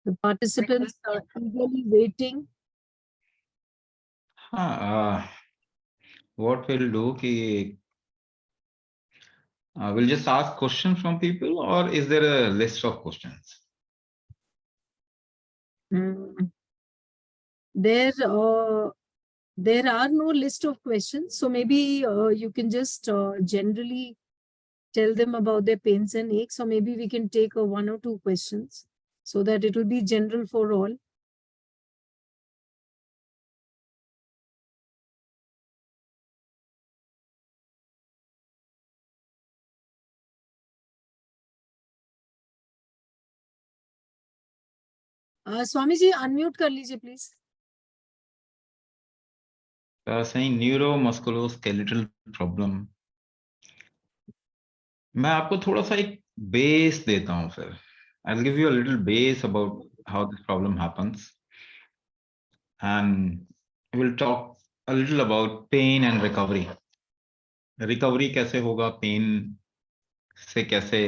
The participants are eagerly waiting. What we'll do ki we'll just ask questions from people, or is there a list of questions? There are no list of questions, so maybe you can just generally tell them about their pains and aches, or maybe we can take one or two questions so that it will be general for all. Swamiji, unmute कर लीजिए please. Saying neuromusculoskeletal problem. मैं आपको थोड़ा सा एक base देता हूं फिर. I'll give you a little base about how this problem happens, and we'll talk a little about pain and recovery. Recovery कैसे होगा, pain से कैसे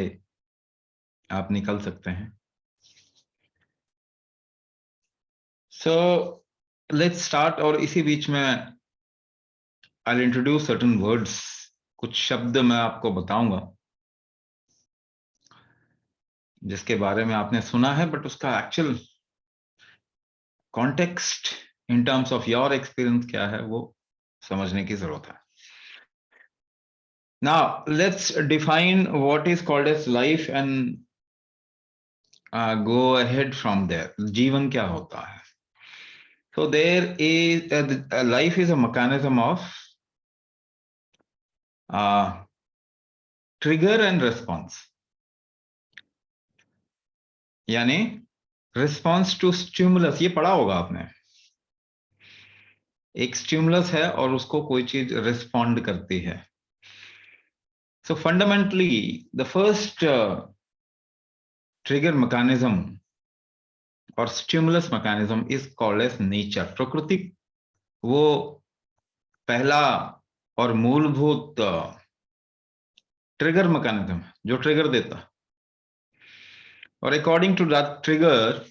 आप निकल सकते हैं. So let's start. और इसी बीच में I'll introduce certain words. कुछ शब्द मैं आपको बताऊंगा जिसके बारे में आपने सुना है, बट उसका actual context in terms of your experience क्या है वो समझने की जरूरत है. Now let's define what is called as life and go ahead from there. जीवन क्या होता है? So there is life is a mechanism of trigger and response. यानी रिस्पॉन्स टू स्टिमुलस. ये पढ़ा होगा आपने. एक स्टिमुलस है और उसको कोई चीज रिस्पॉन्ड करती है. So fundamentally the first trigger mechanism और stimulus mechanism is called as nature. प्रकृति वो पहला और मूलभूत ट्रिगर मैकेनिज्म जो ट्रिगर देता, और according to that trigger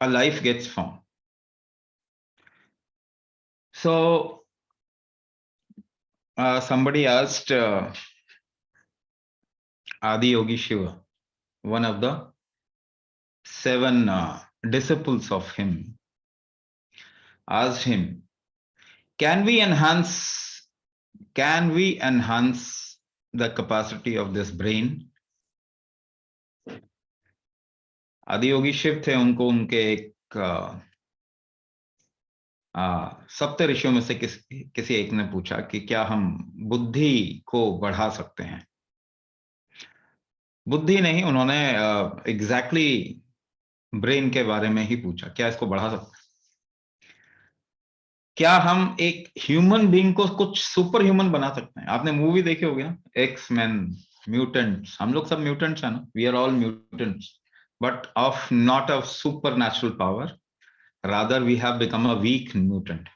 a life gets formed. So somebody asked Adi Yogi Shiva, one of the 7 disciples of him, asked him, can we enhance the capacity of this brain? आदि योगी शिव थे. उनको उनके एक सप्त ऋषियों में से किसी एक ने पूछा कि क्या हम बुद्धि को बढ़ा सकते हैं. बुद्धि नहीं, उन्होंने एग्जैक्टली ब्रेन के बारे में ही पूछा, क्या इसको बढ़ा सकते हैं? क्या हम एक ह्यूमन बीइंग को कुछ सुपर ह्यूमन बना सकते हैं? आपने मूवी देखी होगी ना, एक्स मैन, म्यूटेंट्स. हम लोग सब म्यूटेंट्स हैं ना. We are all mutants, but of not of supernatural power. Rather we have become a weak mutant.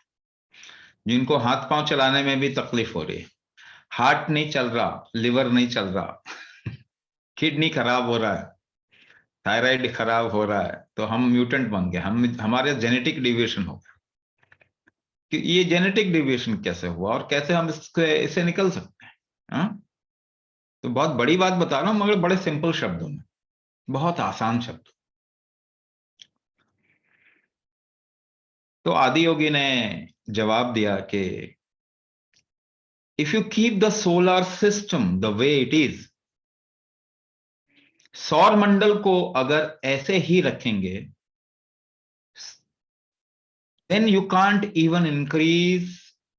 जिनको हाथ पांव चलाने में भी तकलीफ हो रही है. हार्ट नहीं चल रहा, लिवर नहीं चल रहा, किडनी खराब हो रहा है, थायराइड खराब हो रहा है, तो हम म्यूटेंट बन गए. हमारे जेनेटिक डिविएशन हो गया. कि ये जेनेटिक डिविएशन कैसे हुआ और कैसे हम इससे निकल सकते हैं? तो बहुत बड़ी बात बता रहा हूं, मगर बड़े सिंपल शब्दों में, बहुत आसान शब्द. तो आदि योगी ने जवाब दिया कि if you keep the solar system the way it is, सौर मंडल को अगर ऐसे ही रखेंगे, then you can't even increase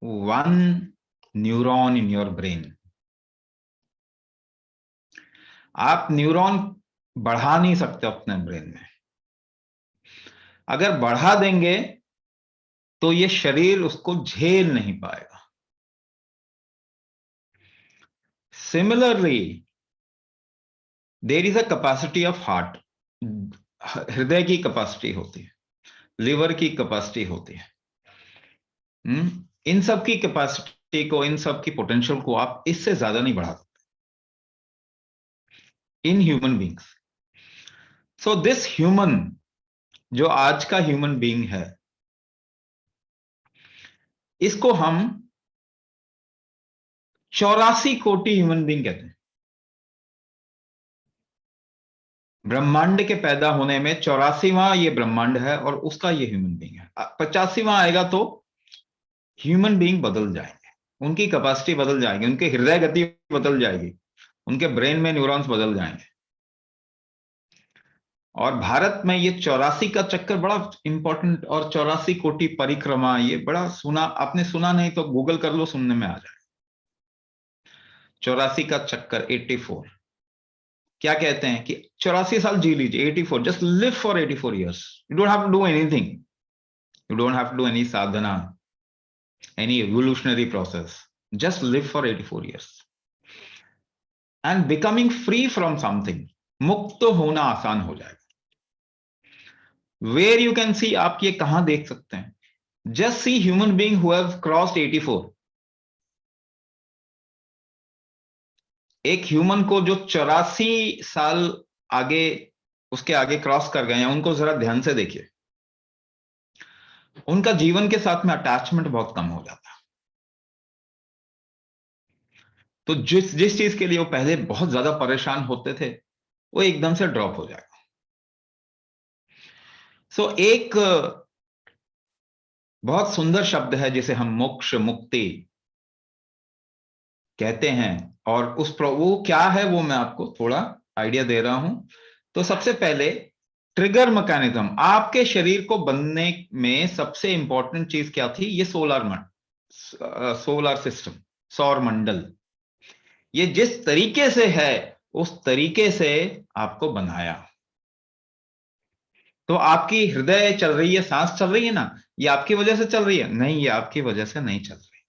one neuron in your brain. आप न्यूरॉन बढ़ा नहीं सकते अपने ब्रेन में. अगर बढ़ा देंगे तो ये शरीर उसको झेल नहीं पाएगा. Similarly there is a capacity of heart. हृदय की कैपेसिटी होती है, लिवर की कैपेसिटी होती है. इन सब की कैपेसिटी को, इन सब की पोटेंशियल को आप इससे ज्यादा नहीं बढ़ा सकते in human beings. So this human, जो आज का ह्यूमन बीइंग है, इसको हम 84 कोटि ह्यूमन बीइंग कहते हैं। ब्रह्मांड के पैदा होने में 84वां ये ब्रह्मांड है और उसका ये ह्यूमन बीइंग है। 85वां आएगा तो ह्यूमन बीइंग बदल जाएंगे, उनकी कैपेसिटी बदल जाएगी, उनके हृदय गति बदल जाएगी, उनके ब्रेन में न्यूरॉन्स बदल जाएंगे। और भारत में ये 84 का चक्कर बड़ा इंपॉर्टेंट, और 84 कोटि परिक्रमा, ये बड़ा सुना, आपने सुना नहीं तो गूगल कर लो, सुनने में आ जाए। 84 का चक्कर, 84, क्या कहते हैं कि 84 साल जी लीजिए, 84, just live for 84 years. You don't have to do anything, you don't have to do any sadhana, any evolutionary process, just live for 84 years and becoming free from something, मुक्त होना आसान हो जाएगा। वेयर यू कैन सी, आप ये कहां देख सकते हैं? Just see human being who have crossed 84। एक ह्यूमन को जो 84 साल आगे, उसके आगे क्रॉस कर गए हैं, उनको जरा ध्यान से देखिए। उनका जीवन के साथ में अटैचमेंट बहुत कम हो जाता है। तो जिस जिस चीज के लिए वो पहले बहुत ज्यादा परेशान होते थे, वो एकदम से ड्रॉप हो जाएगा। सो एक बहुत सुंदर शब्द है जिसे हम मोक्ष, मुक्ति कहते हैं, और वो क्या है वो मैं आपको थोड़ा आइडिया दे रहा हूं। तो सबसे पहले ट्रिगर मैकेनिज्म, आपके शरीर को बनने में सबसे इंपॉर्टेंट चीज क्या थी? ये सोलर सिस्टम, सौर मंडल। ये जिस तरीके से है उस तरीके से आपको बनाया। तो आपकी हृदय चल रही है, सांस चल रही है ना, ये आपकी वजह से चल रही है? नहीं, ये आपकी वजह से नहीं चल रही,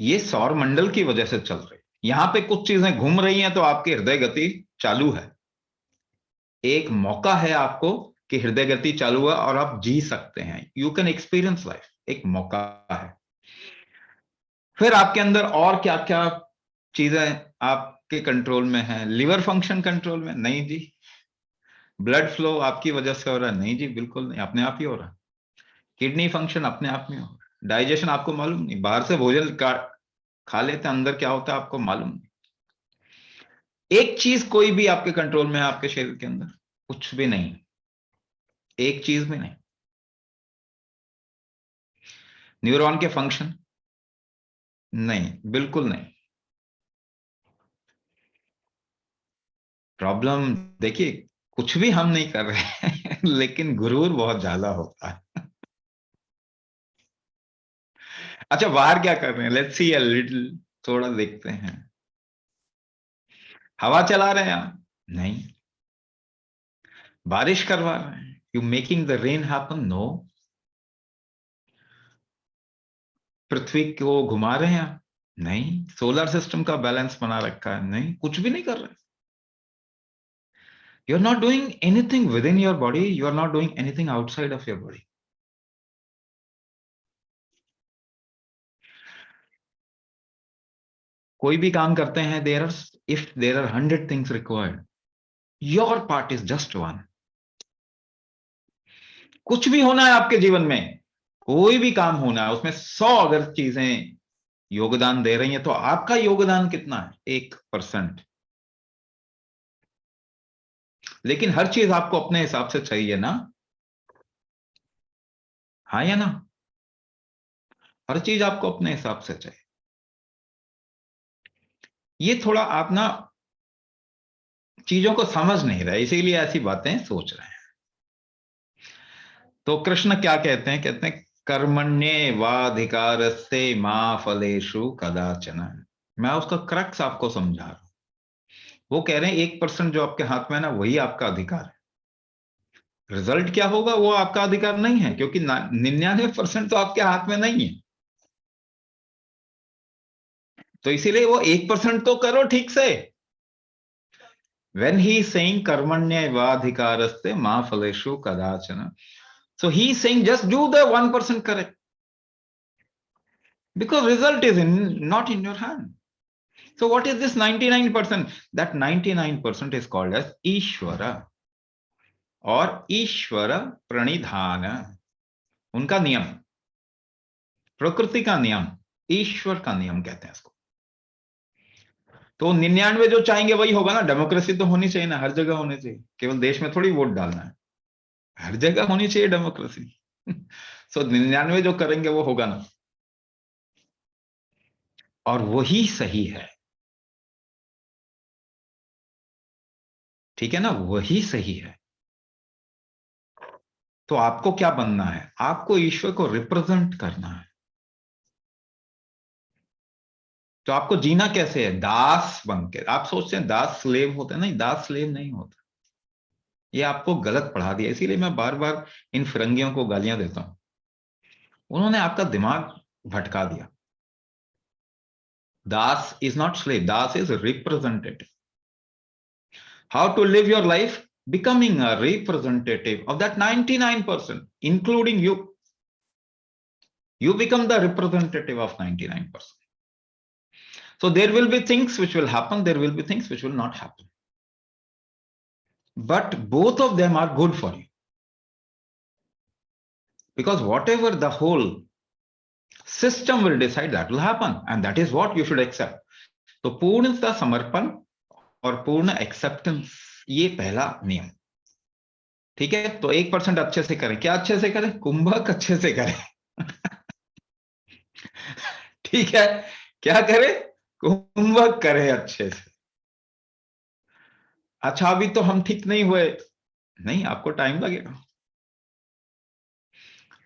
ये सौर मंडल की वजह से चल रही। यहां पे कुछ चीजें घूम रही हैं तो आपकी हृदय गति चालू है। एक मौका है आपको कि हृदय गति चालू है और आप जी सकते हैं, यू कैन एक्सपीरियंस लाइफ, एक मौका है। फिर आपके अंदर और क्या क्या चीजें आपके कंट्रोल में है? लिवर फंक्शन कंट्रोल में नहीं जी। ब्लड फ्लो आपकी वजह से हो रहा है? नहीं जी, बिल्कुल नहीं, अपने आप ही हो रहा है। किडनी फंक्शन अपने आप में हो रहा है। डाइजेशन आपको मालूम नहीं, बाहर से भोजन खा लेते हैं, अंदर क्या होता है आपको मालूम नहीं। एक चीज कोई भी आपके कंट्रोल में है आपके शरीर के अंदर? कुछ भी नहीं, एक चीज भी नहीं। न्यूरॉन के फंक्शन? नहीं, बिल्कुल नहीं। प्रॉब्लम देखिए, कुछ भी हम नहीं कर रहे हैं लेकिन गुरूर बहुत ज्यादा होता है। अच्छा, बाहर क्या कर रहे हैं? लेट्स सी अ लिटिल, थोड़ा देखते हैं। हवा चला रहे हैं आप? नहीं। बारिश करवा रहे हैं? You making the rain happen? No. पृथ्वी को घुमा रहे हैं आप? नहीं। सोलर सिस्टम का बैलेंस बना रखा है? नहीं, कुछ भी नहीं कर रहे। You are not doing anything within your body, you are not doing anything outside of your body. कोई भी काम करते हैं, there are, if there are 100 things required, your part is just one. कुछ भी होना है आपके जीवन में, कोई भी काम होना है, उसमें 100 अगर चीजें योगदान दे रही हैं तो आपका योगदान कितना है? 1%। लेकिन हर चीज आपको अपने हिसाब से चाहिए ना, हाँ या ना? हर चीज आपको अपने हिसाब से चाहिए। ये थोड़ा आप ना चीजों को समझ नहीं रहे, इसीलिए ऐसी बातें सोच रहे हैं। तो कृष्ण क्या कहते हैं? कहते हैं कर्मण्येवाधिकारस्ते मा फलेषु कदाचन। मैं उसका क्रक्स आपको समझा रहा हूं। वो कह रहे हैं 1% जो आपके हाथ में है ना, वही आपका अधिकार है। रिजल्ट क्या होगा वो आपका अधिकार नहीं है, क्योंकि 99% तो आपके हाथ में नहीं है। तो इसीलिए वो 1% तो करो ठीक से। When he is saying कर्मण्येवाधिकारस्ते मा फलेषु कदाचन, so he is saying just do the 1% correct, because result is not in your hand. So what is this 99%? That 99% is called as ईश्वरा और ईश्वर प्रणिधान, उनका नियम, प्रकृति का नियम, ईश्वर का नियम कहते हैं इसको। तो 99 जो चाहेंगे वही होगा ना। डेमोक्रेसी तो होनी चाहिए ना, हर जगह होनी चाहिए, केवल देश में थोड़ी वोट डालना है, हर जगह होनी चाहिए डेमोक्रेसी। सो 99 जो करेंगे वो होगा ना, और वही सही है, ठीक है ना, वही सही है। तो आपको क्या बनना है? आपको ईश्वर को रिप्रेजेंट करना है। तो आपको जीना कैसे है? दास बन के। आप सोचते हैं दास स्लेव होते हैं, नहीं, दास स्लेव नहीं होता। ये आपको गलत पढ़ा दिया, इसीलिए मैं बार बार इन फिरंगियों को गालियां देता हूं। उन्होंने आपका दिमाग भटका दिया। Das is not slave, das is representative. How to live your life? Becoming a representative of that 99%, including you. You become the representative of 99%. So there will be things which will happen, there will be things which will not happen. But both of them are good for you. Because whatever the whole system will decide, that will happen. And that is what you should accept. तो पूर्णतः समर्पण और पूर्ण acceptance, ये पहला नियम, ठीक है। तो 1% अच्छे से करें। क्या अच्छे से करें? कुंभक अच्छे से करें। ठीक है, क्या करें? कुंभक करें अच्छे से। अच्छा, अभी तो हम ठीक नहीं हुए, नहीं, आपको टाइम लगेगा,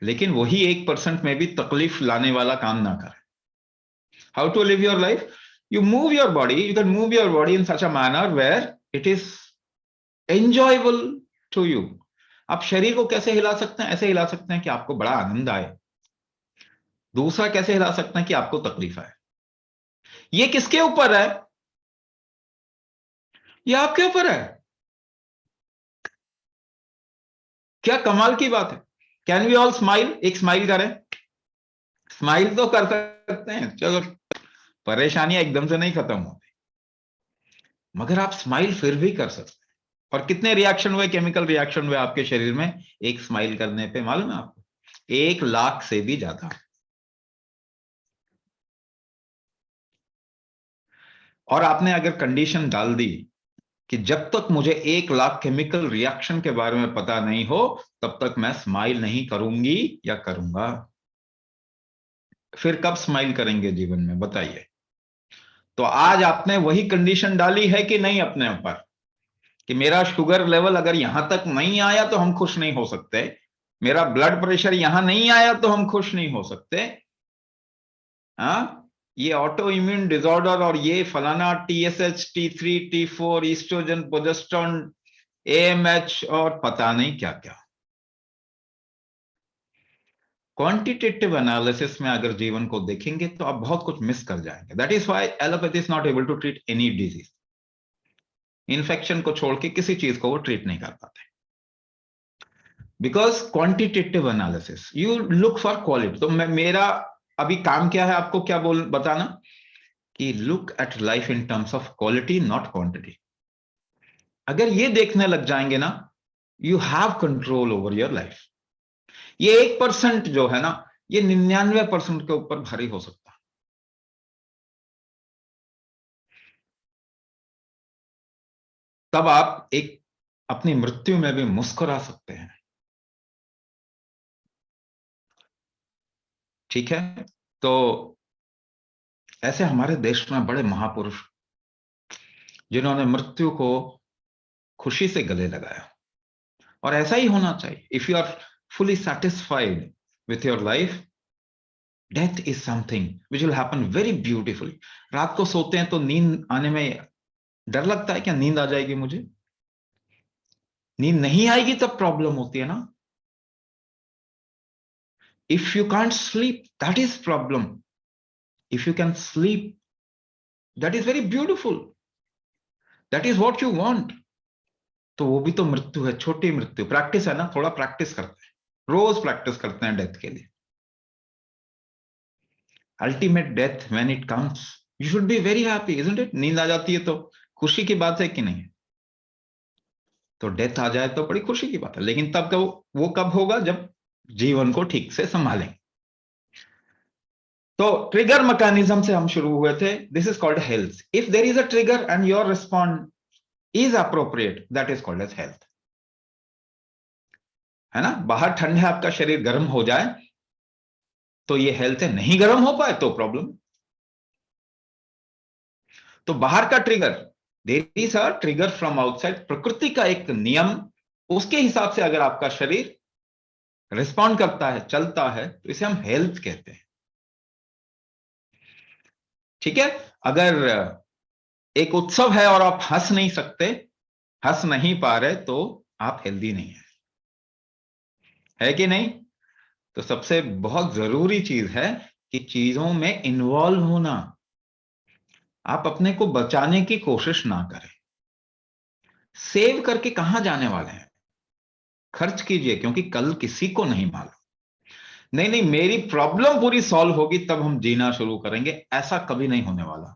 लेकिन वही 1% में भी तकलीफ लाने वाला काम ना करें। How to live your life? You move your body, you can move your body in such a manner where it is enjoyable to you. आप शरीर को कैसे हिला सकते हैं? ऐसे हिला सकते हैं कि आपको बड़ा आनंद आए। दूसरा कैसे हिला सकते हैं कि आपको तकलीफ आए। ये किसके ऊपर है? ये आपके ऊपर है। क्या कमाल की बात है। Can we all smile? एक स्माइल करें। स्माइल तो कर सकते हैं, चलो, परेशानियां एकदम से नहीं खत्म होती, मगर आप स्माइल फिर भी कर सकते हैं। और कितने रिएक्शन हुए, केमिकल रिएक्शन हुए आपके शरीर में एक स्माइल करने पे, मालूम है आपको? 1 लाख से भी ज्यादा। और आपने अगर कंडीशन डाल दी कि जब तक मुझे 1 लाख केमिकल रिएक्शन के बारे में पता नहीं हो तब तक मैं स्माइल नहीं करूंगी या करूंगा, फिर कब स्माइल करेंगे जीवन में, बताइए। तो आज आपने वही कंडीशन डाली है कि नहीं अपने ऊपर, कि मेरा शुगर लेवल अगर यहां तक नहीं आया तो हम खुश नहीं हो सकते, मेरा ब्लड प्रेशर यहां नहीं आया तो हम खुश नहीं हो सकते। हाँ, ये ऑटो इम्यून डिसऑर्डर और ये फलाना TSH, T3, T4, oestrogen, progesterone, AMH और पता नहीं क्या क्या। क्वांटिटेटिव एनालिसिस में अगर जीवन को देखेंगे तो आप बहुत कुछ मिस कर जाएंगे। That is why allopathy is not able to treat any disease. Infection को छोड़ के किसी चीज को वो ट्रीट नहीं कर पाते, because quantitative analysis, you look for quality. तो मेरा अभी काम क्या है, आपको क्या बताना, कि look at life in terms of quality not quantity. अगर ये देखने लग जाएंगे ना, you have control over your life. ये 1% जो है ना, ये 99% के ऊपर भारी हो सकता है। तब आप एक अपनी मृत्यु में भी मुस्कुरा सकते हैं, ठीक है। तो ऐसे हमारे देश में बड़े महापुरुष जिन्होंने मृत्यु को खुशी से गले लगाया, और ऐसा ही होना चाहिए। If you are fully satisfied with your life, death is something which will happen very beautifully. रात को सोते हैं तो नींद आने में डर लगता है, क्या नींद आ जाएगी मुझे? नींद नहीं आएगी तब प्रॉब्लम होती है ना। If you can't sleep, that is problem. If you can sleep, that is very beautiful. That is what you want. तो वो भी तो मृत्यु है, छोटी मृत्यु, प्रैक्टिस है ना, थोड़ा प्रैक्टिस करते हैं, रोज प्रैक्टिस करते हैं डेथ के लिए। Ultimate death when it comes, you should be very happy, isn't it? नींद आ जाती है तो खुशी की बात है कि नहीं? तो डेथ आ जाए तो बड़ी खुशी की बात है, लेकिन तब कब, वो कब होगा? जब जीवन को ठीक से संभालें। तो ट्रिगर मैकेनिज्म से हम शुरू हुए थे। This is called health. If there is a trigger and your respond is appropriate, that is called as health. है ना? बाहर ठंड है, आपका शरीर गर्म हो जाए तो ये हेल्थ है, नहीं गर्म हो पाए तो प्रॉब्लम। तो बाहर का trigger, there is a trigger from outside, प्रकृति का एक नियम, उसके हिसाब से अगर आपका शरीर रिस्पॉन्ड करता है, चलता है, तो इसे हम हेल्थ कहते हैं। ठीक है? अगर एक उत्सव है और आप हंस नहीं सकते, हंस नहीं पा रहे, तो आप हेल्दी नहीं है कि नहीं? तो सबसे बहुत जरूरी चीज है कि चीजों में इन्वॉल्व होना। आप अपने को बचाने की कोशिश ना करें। सेव करके कहां जाने वाले हैं? खर्च कीजिए, क्योंकि कल किसी को नहीं मालूम। नहीं नहीं, मेरी प्रॉब्लम पूरी सॉल्व होगी तब हम जीना शुरू करेंगे, ऐसा कभी नहीं होने वाला।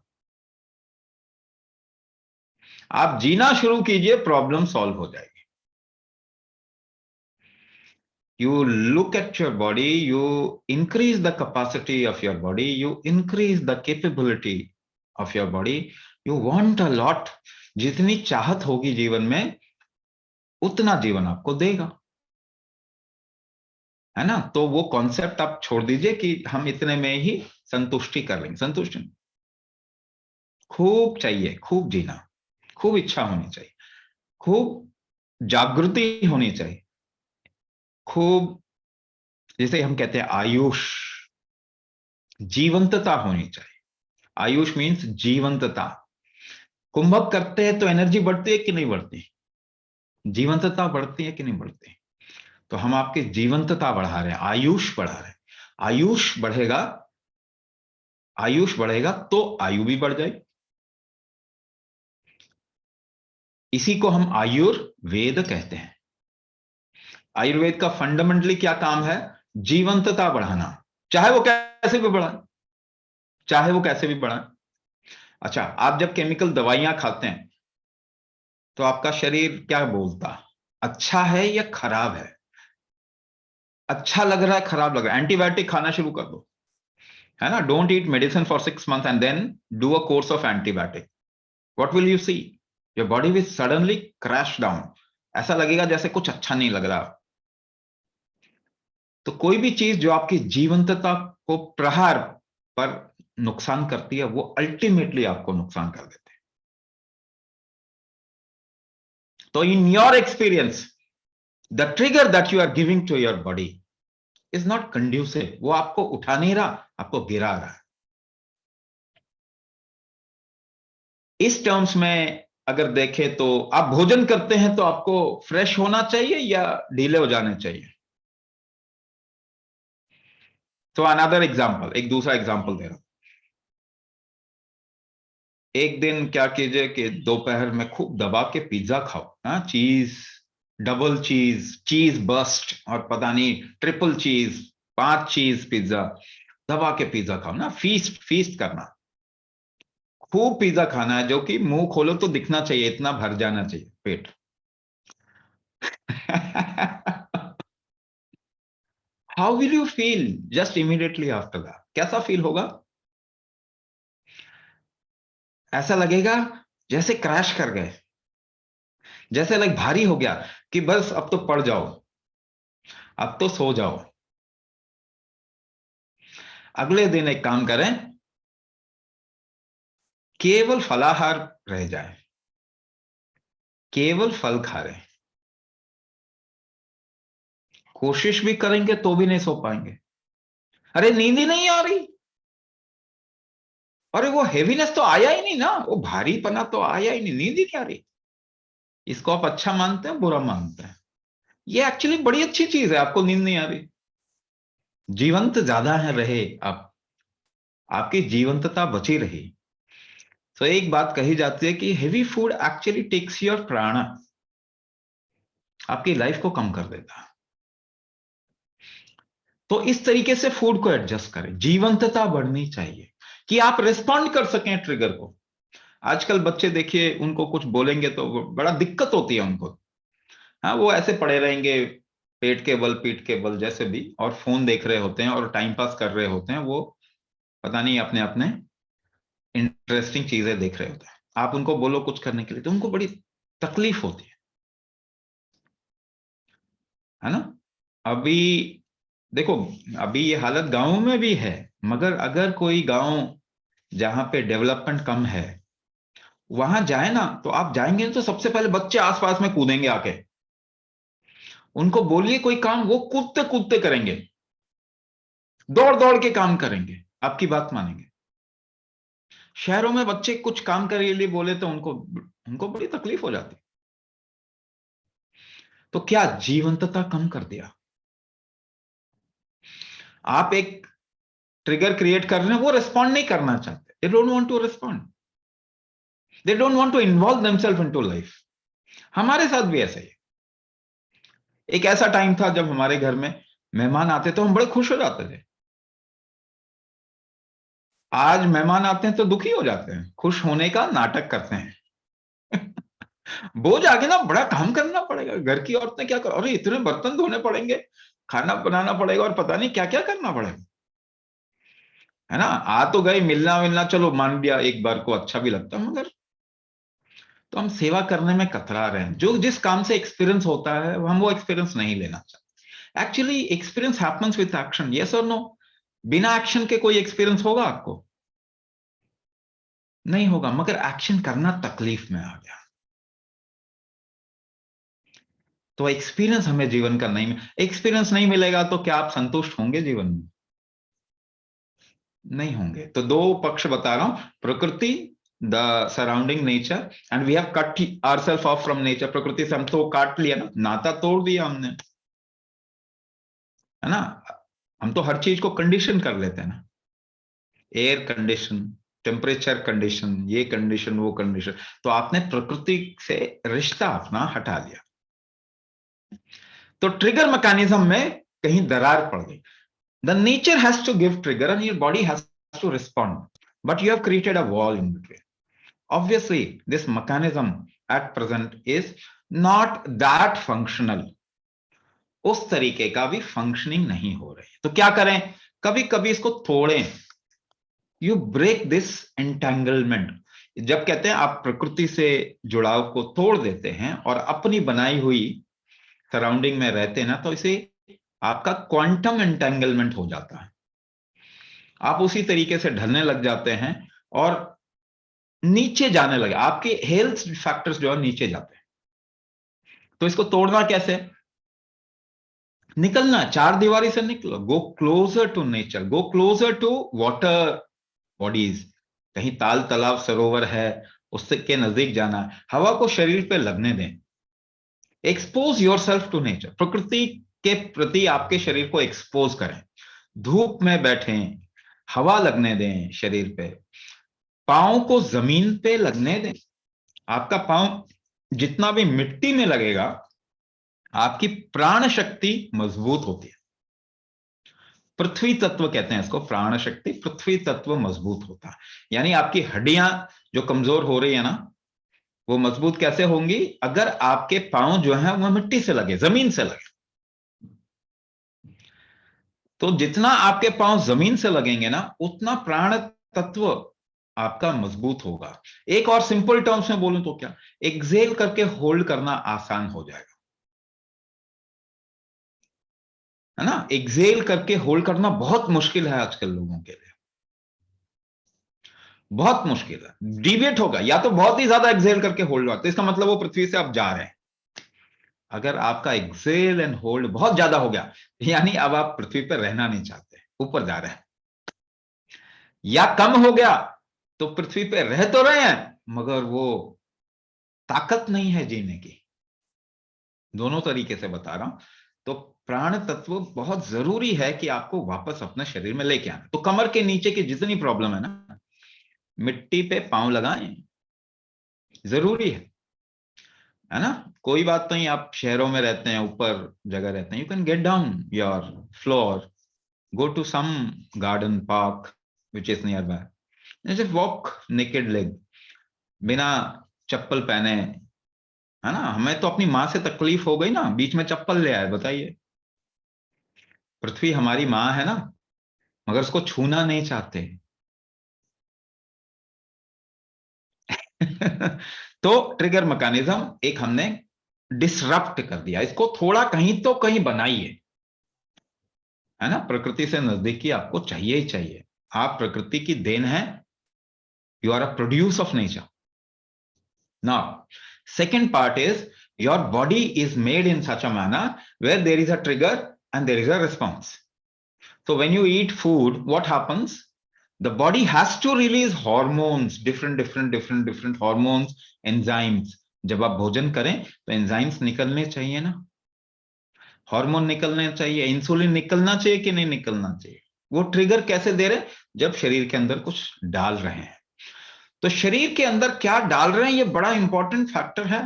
आप जीना शुरू कीजिए, प्रॉब्लम सॉल्व हो जाएगी। You look at your body, you increase the capacity of your body, you increase the capability of your body, you want a lot. जितनी चाहत होगी जीवन में, उतना जीवन आपको देगा। है ना? तो वो कॉन्सेप्ट आप छोड़ दीजिए कि हम इतने में ही संतुष्टि कर लेंगे। संतुष्टि नहीं। खूब चाहिए, खूब जीना, खूब इच्छा होनी चाहिए, खूब जागृति होनी चाहिए, खूब, जैसे हम कहते हैं आयुष, जीवंतता होनी चाहिए। आयुष मीन्स जीवंतता। कुंभक करते हैं तो एनर्जी बढ़ती है कि नहीं बढ़ती? जीवंतता बढ़ती है कि नहीं बढ़ती? तो हम आपकी जीवंतता बढ़ा रहे हैं, आयुष बढ़ा रहे हैं। आयुष बढ़ेगा, आयुष बढ़ेगा तो आयु भी बढ़ जाएगी। इसी को हम आयुर्वेद कहते हैं। आयुर्वेद का फंडामेंटली क्या काम है? जीवंतता बढ़ाना, चाहे वो कैसे भी बढ़ाए, चाहे वो कैसे भी बढ़ाए। अच्छा, आप जब केमिकल दवाइयां खाते हैं तो आपका शरीर क्या बोलता? अच्छा है या खराब है? अच्छा लग रहा है, खराब लग रहा है, एंटीबायोटिक खाना शुरू कर दो। है ना? Don't eat medicine for 6 months and then do a course of antibiotic. What will you see? Your body will suddenly crash down. ऐसा लगेगा जैसे कुछ अच्छा नहीं लग रहा। तो कोई भी चीज जो आपकी जीवंतता को प्रहार पर नुकसान करती है, वो अल्टीमेटली आपको नुकसान कर देते हैं। तो in your experience, the trigger that you are giving to your body is not conducive. वो आपको उठा नहीं रहा, आपको गिरा रहा है। इस टर्म्स में अगर देखें तो आप भोजन करते हैं तो आपको फ्रेश होना चाहिए या ढीले हो जाने चाहिए? तो अनदर एग्जांपल, एक दूसरा एग्जांपल दे रहा हूं। एक दिन क्या कीजिए कि दोपहर में खूब दबा के पिज्जा खाओ। हाँ, चीज, डबल चीज, चीज बस्ट, और पता नहीं ट्रिपल चीज, 5 चीज पिज्जा, दबा के पिज्जा खाओ ना। फीस्ट, फीस्ट करना, खूब पिज्जा खाना है, जो कि मुंह खोलो तो दिखना चाहिए, इतना भर जाना चाहिए पेट। How will you feel just immediately after that? कैसा फील होगा? ऐसा लगेगा जैसे क्रैश कर गए, जैसे लाइक भारी हो गया, कि बस अब तो पड़ जाओ, अब तो सो जाओ। अगले दिन एक काम करें, केवल फलाहार रह जाए, केवल फल खा रहे हैं। कोशिश भी करेंगे तो भी नहीं सो पाएंगे। अरे नींद ही नहीं आ रही, अरे वो हेवीनेस तो आया ही नहीं ना, वो भारीपना तो आया ही नहीं, नींद ही नहीं आ रही। इसको आप अच्छा मानते हैं, बुरा मानते हैं? ये एक्चुअली बड़ी अच्छी चीज है, आपको नींद नहीं आ रही, जीवंत ज्यादा है रहे आप, आपकी जीवंतता बची रही। तो एक बात कही जाती है कि heavy food actually takes your prana, आपकी लाइफ को कम कर देता है। तो इस तरीके से फूड को एडजस्ट करें, जीवंतता बढ़नी चाहिए। कि आप रिस्पॉन्ड कर सकें ट्रिगर को। आजकल बच्चे देखिए, उनको कुछ बोलेंगे तो बड़ा दिक्कत होती है उनको। हाँ, वो ऐसे पड़े रहेंगे पेट के बल पीठ के बल जैसे भी, और फोन देख रहे होते हैं और टाइम पास कर रहे होते हैं, वो पता नहीं अपने अपने इंटरेस्टिंग चीजें देख रहे होते हैं। आप उनको बोलो कुछ करने के लिए तो उनको बड़ी तकलीफ होती है ना। अभी देखो, अभी ये हालत गांवों में भी है, मगर अगर कोई गांव जहां पे डेवलपमेंट कम है वहां जाए ना, तो आप जाएंगे तो सबसे पहले बच्चे आसपास में कूदेंगे आके। उनको बोलिए कोई काम, वो कूदते कूदते करेंगे, दौड़ दौड़ के काम करेंगे, आपकी बात मानेंगे। शहरों में बच्चे कुछ काम करने के लिए बोले तो उनको उनको बड़ी तकलीफ हो जाती। तो क्या जीवंतता कम कर दिया। आप एक ट्रिगर क्रिएट कर रहे हैं, वो रिस्पॉन्ड नहीं करना चाहते, they don't want to respond, they don't want to involve themselves into life. हमारे साथ भी ऐसा ही है। एक ऐसा टाइम था जब हमारे घर में मेहमान आते तो हम बड़े खुश हो जाते थे। आज मेहमान आते हैं तो दुखी हो जाते हैं, खुश होने का नाटक करते हैं। बोझ आगे ना, बड़ा काम करना पड़ेगा, घर की औरतें क्या कर, अरे इतने बर्तन धोने पड़ेंगे, खाना बनाना पड़ेगा, और पता नहीं क्या क्या करना पड़ेगा, है ना। आ तो गए, मिलना मिलना चलो मान लिया, एक बार को अच्छा भी लगता है, मगर तो हम सेवा करने में कतरा रहे हैं। जो जिस काम से एक्सपीरियंस होता है हम वो एक्सपीरियंस नहीं लेना चाहते। Actually experience happens with action, yes और नो। बिना एक्शन के कोई एक्सपीरियंस होगा आपको? नहीं होगा, मगर एक्शन करना तकलीफ में आ गया। तो एक्सपीरियंस हमें जीवन का नहीं, एक्सपीरियंस नहीं मिलेगा तो क्या आप संतुष्ट होंगे जीवन में? नहीं होंगे। तो दो पक्ष बता रहा हूं, प्रकृति, the surrounding nature, and we have cut ourselves off from nature. प्रकृति से हम तो काट लिया ना, नाता तोड़ दिया हमने, है ना। हम तो हर चीज को कंडीशन कर लेते हैं ना, एयर कंडीशन, टेम्परेचर कंडीशन, ये कंडीशन वो कंडीशन। तो आपने प्रकृति से रिश्ता अपना हटा लिया, तो ट्रिगर मैकेनिज्म में कहीं दरार पड़ गई। The nature has to give trigger and your body has to respond, but you have created a wall in between. Obviously, this mechanism at present is not that functional. उस तरीके का भी functioning नहीं हो रही। तो क्या करें, कभी कभी इसको तोड़ें। You break this entanglement. जब कहते हैं आप प्रकृति से जुड़ाव को तोड़ देते हैं और अपनी बनाई हुई सराउंडिंग में रहते हैं ना, तो इसे आपका क्वांटम एंटेंगलमेंट हो जाता है। आप उसी तरीके से ढलने लग जाते हैं और नीचे जाने लगे, आपके हेल्थ फैक्टर्स जो है नीचे जाते हैं। तो इसको तोड़ना कैसे? निकलना, चार दीवारी से निकलो, go closer to nature, go closer to water bodies. कहीं ताल तालाब सरोवर है, उससे के नजदीक जाना है, हवा को शरीर पे लगने दें। Expose yourself to nature, प्रकृति के प्रति आपके शरीर को एक्सपोज करें। धूप में बैठें, हवा लगने दें शरीर पे, पांव को जमीन पे लगने दें। आपका पांव जितना भी मिट्टी में लगेगा, आपकी प्राण शक्ति मजबूत होती है। पृथ्वी तत्व कहते हैं इसको, प्राण शक्ति, पृथ्वी तत्व मजबूत होता है। यानी आपकी हड्डियां जो कमजोर हो रही है ना, वो मजबूत कैसे होंगी? अगर आपके पांव जो है वो मिट्टी से लगे, जमीन से लगे। तो जितना आपके पांव जमीन से लगेंगे ना, उतना प्राण तत्व आपका मजबूत होगा। एक और सिंपल टर्म्स में बोलूं तो क्या, एक्सेल करके होल्ड करना आसान हो जाएगा, है ना। एक्सेल करके होल्ड करना बहुत मुश्किल है आजकल लोगों के लिए, बहुत मुश्किल है। डिविएट होगा, या तो बहुत ही ज्यादा एक्सेल करके होल्ड हुआ तो इसका मतलब वो पृथ्वी से आप जा रहे हैं। अगर आपका एक्सेल एंड होल्ड बहुत ज्यादा हो गया, यानी अब आप पृथ्वी पर रहना नहीं चाहते, ऊपर जा रहे हैं। या कम हो गया तो पृथ्वी पे रह तो रहे हैं, मगर वो ताकत नहीं है जीने की। दोनों तरीके से बता रहा हूं। तो प्राण तत्व बहुत जरूरी है कि आपको वापस अपने शरीर में लेके आना। तो कमर के नीचे की जितनी प्रॉब्लम है ना, मिट्टी पे पांव लगाएं, जरूरी है ना। कोई बात नहीं, आप शहरों में रहते हैं, ऊपर जगह रहते हैं, you can get down your floor, go to some garden park which is nearby, जैसे वॉक नेकेड लेग, बिना चप्पल पहने, है ना। हमें तो अपनी माँ से तकलीफ हो गई ना, बीच में चप्पल ले आए, बताइए। पृथ्वी हमारी माँ है ना, मगर उसको छूना नहीं चाहते। तो ट्रिगर मैकेनिज्म एक हमने डिसरप्ट कर दिया, इसको थोड़ा कहीं तो कहीं बनाइए, है ना। प्रकृति से नजदीकी आपको चाहिए ही चाहिए। आप प्रकृति की देन है, you are a produce of nature. Now second part is your body is made in such a manner where there is a trigger and there is a response. So when you eat food, what happens? The body has to release hormones, different hormones, enzymes. जब आप भोजन करें तो enzymes निकलने चाहिए ना, hormone निकलने चाहिए, इंसुलिन निकलना चाहिए कि नहीं निकलना चाहिए। वो ट्रिगर कैसे दे रहे हैं? जब शरीर के अंदर कुछ डाल रहे हैं। तो शरीर के अंदर क्या डाल रहे हैं, ये बड़ा इंपॉर्टेंट फैक्टर है।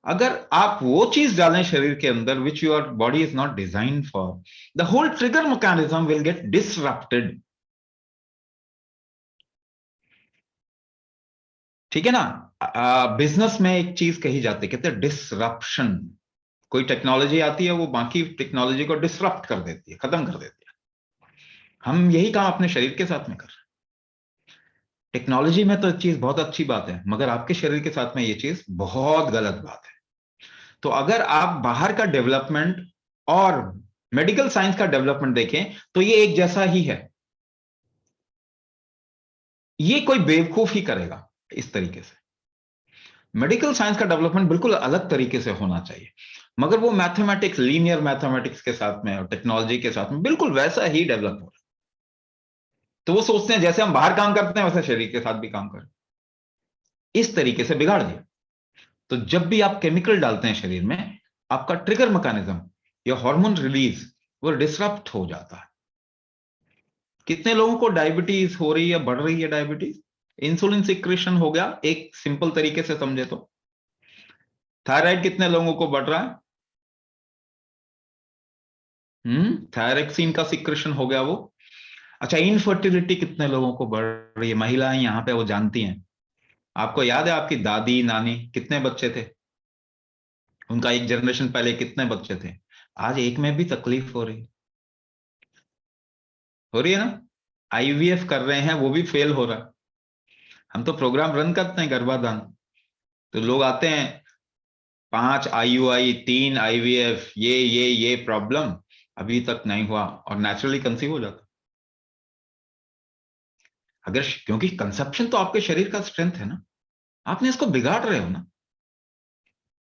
अगर आप वो चीज डालें शरीर के अंदर which your body is not design for, the whole trigger mechanism will get disrupted. ठीक है ना। बिजनेस में एक चीज कही जाती है, कहते हैं डिसरप्शन। कोई टेक्नोलॉजी आती है, वो बाकी टेक्नोलॉजी को डिसरप्ट कर देती है, खत्म कर देती है। हम यही काम अपने शरीर के साथ में कर रहे हैं। टेक्नोलॉजी में तो चीज बहुत अच्छी बात है, मगर आपके शरीर के साथ में ये चीज बहुत गलत बात है। तो अगर आप बाहर का डेवलपमेंट और मेडिकल साइंस का डेवलपमेंट देखें तो ये एक जैसा ही है। ये कोई बेवकूफ ही करेगा इस तरीके से। मेडिकल साइंस का डेवलपमेंट बिल्कुल अलग तरीके से होना चाहिए, मगर वो मैथमेटिक्स, लीनियर मैथमेटिक्स के साथ में और टेक्नोलॉजी के साथ में बिल्कुल वैसा ही डेवलप हो रहा है। तो वो सोचते हैं जैसे हम बाहर काम करते हैं वैसे शरीर के साथ भी काम करें, इस तरीके से बिगाड़ दिया। तो जब भी आप केमिकल डालते हैं शरीर में, आपका ट्रिगर मैकेनिज्म या हार्मोन रिलीज वो डिसरप्ट हो जाता है। कितने लोगों को डायबिटीज हो रही है, बढ़ रही है डायबिटीज? इंसुलिन सिक्रेशन हो गया, एक सिंपल तरीके से समझे तो। थायराइड कितने लोगों को बढ़ रहा है? थायरेक्सिन का सिक्रेशन हो गया वो। अच्छा, इनफर्टिलिटी कितने लोगों को बढ़ रही है? महिलाएं यहाँ पे वो जानती हैं। आपको याद है आपकी दादी नानी कितने बच्चे थे, उनका एक जनरेशन पहले कितने बच्चे थे? आज एक में भी तकलीफ हो रही है ना। आईवीएफ कर रहे हैं, वो भी फेल हो रहा है। हम तो प्रोग्राम रन करते हैं गर्भाधान, तो लोग आते हैं 5 आईयूआई, 3 आईवीएफ, ये प्रॉब्लम अभी तक नहीं हुआ और नेचुरली कंसीव हो जाता। अगर क्योंकि कंसेप्शन तो आपके शरीर का स्ट्रेंथ है ना, आपने इसको बिगाड़ रहे हो ना,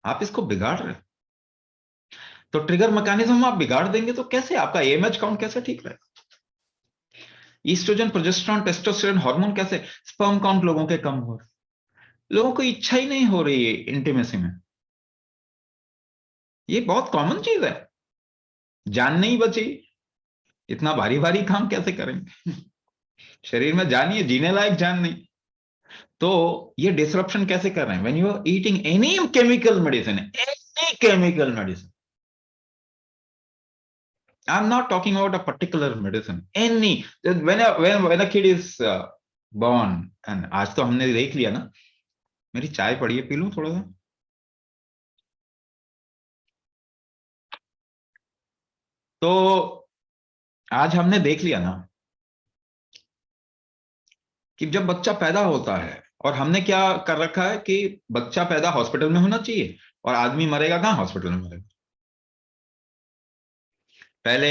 आप इसको बिगाड़ रहे हो। तो ट्रिगर मैकेनिज्म आप बिगाड़ देंगे तो कैसे आपका एएमएच काउंट कैसे ठीक रहेगा? ईस्ट्रोजन, प्रोजेस्टेरॉन, टेस्टोस्टेरोन हार्मोन कैसे? स्पर्म काउंट लोगों के कम हो रहे, लोगों को इच्छा ही नहीं हो रही है इंटीमेसी में। ये बहुत कॉमन चीज है। जान नहीं बची, इतना भारी भारी काम कैसे करेंगे? शरीर में जान ही है, जीने लायक जान नहीं। तो ये डिसरप्शन कैसे कर रहे हैं? When you are eating any chemical medicine, any chemical medicine, I'm not talking about a particular medicine, any, when a kid is born, and आज तो हमने देख लिया ना। मेरी चाय पड़ी है, पी लूं थोड़ा सा? तो आज हमने देख लिया ना कि जब बच्चा पैदा होता है, और हमने क्या कर रखा है कि बच्चा पैदा हॉस्पिटल में होना चाहिए और आदमी मरेगा कहाँ? हॉस्पिटल में मरेगा। पहले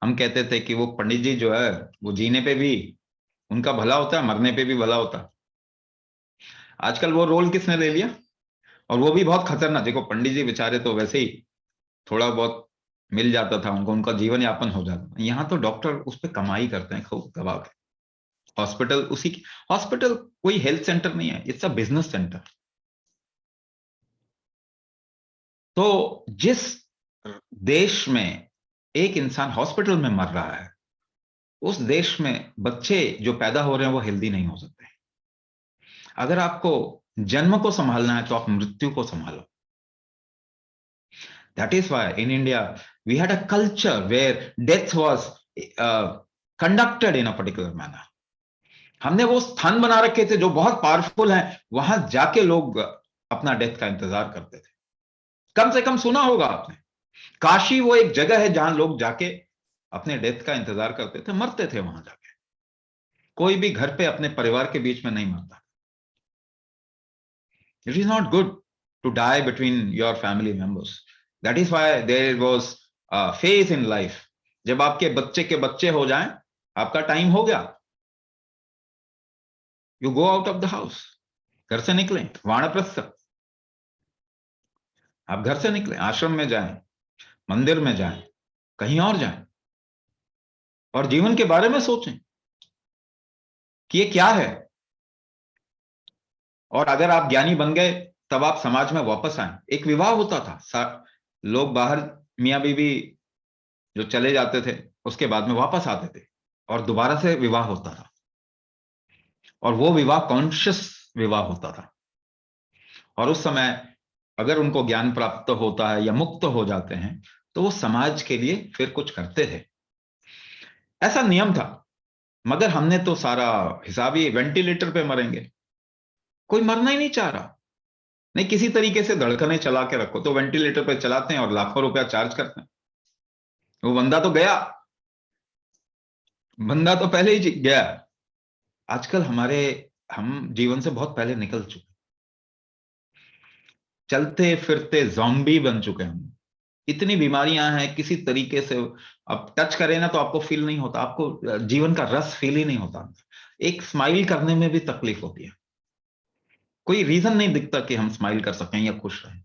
हम कहते थे कि वो पंडित जी जो है वो जीने पे भी उनका भला होता है, मरने पे भी भला होता है। आजकल वो रोल किसने ले लिया? और वो भी बहुत खतरनाक। देखो पंडित जी बेचारे तो वैसे ही थोड़ा बहुत मिल जाता था उनको, उनका जीवन यापन हो जाता। यहाँ तो डॉक्टर उस पर कमाई करते हैं खूब दबा के। हॉस्पिटल उसी की, हॉस्पिटल कोई हेल्थ सेंटर नहीं है, इट्स अ बिजनेस सेंटर। तो जिस देश में एक इंसान हॉस्पिटल में मर रहा है, उस देश में बच्चे जो पैदा हो रहे हैं वो हेल्दी नहीं हो सकते। अगर आपको जन्म को संभालना है तो आप मृत्यु को संभालो। That is why in India we had a culture where death was conducted in a particular manner. हमने वो स्थान बना रखे थे जो बहुत पावरफुल हैं, वहां जाके लोग अपना डेथ का इंतजार करते थे। कम से कम सुना होगा आपने, काशी वो एक जगह है जहां लोग जाके अपने डेथ का इंतजार करते थे, मरते थे वहां जाके। कोई भी घर पे अपने परिवार के बीच में नहीं मरता। It is not good to die between your family members. That is why there was phase in life. जब आपके बच्चे के बच्चे हो जाएं, आपका टाइम हो गया, you go out of the house. घर से निकलें, वानप्रस्थ। आप घर से निकलें, आश्रम में जाएं, मंदिर में जाएं, कहीं और जाएं, और जीवन के बारे में सोचें कि ये क्या है। और अगर आप ज्ञानी बन गए, तब आप समाज में वापस आए। एक विवाह होता था, लोग बाहर, मियां बीवी जो चले जाते थे, उसके बाद में वापस आते थे और दोबारा से विवाह होता था, और वो विवाह कॉन्शियस विवाह होता था। और उस समय अगर उनको ज्ञान प्राप्त होता है या मुक्त हो जाते हैं, तो वो समाज के लिए फिर कुछ करते थे। ऐसा नियम था। मगर हमने तो सारा हिसाब ही वेंटिलेटर पे मरेंगे। कोई मरना ही नहीं चाह रहा। नहीं, किसी तरीके से धड़कने चला के रखो, तो वेंटिलेटर पे चलाते हैं और लाखों रुपया चार्ज करते हैं। वो बंदा तो गया, बंदा तो पहले ही गया। आजकल हम जीवन से बहुत पहले निकल चुके, चलते फिरते ज़ॉम्बी बन चुके हैं हम। इतनी बीमारियां हैं, किसी तरीके से अब टच करें ना तो आपको फील नहीं होता, आपको जीवन का रस फील ही नहीं होता। एक स्माइल करने में भी तकलीफ होती है। कोई रीजन नहीं दिखता कि हम स्माइल कर सकें या खुश रहें।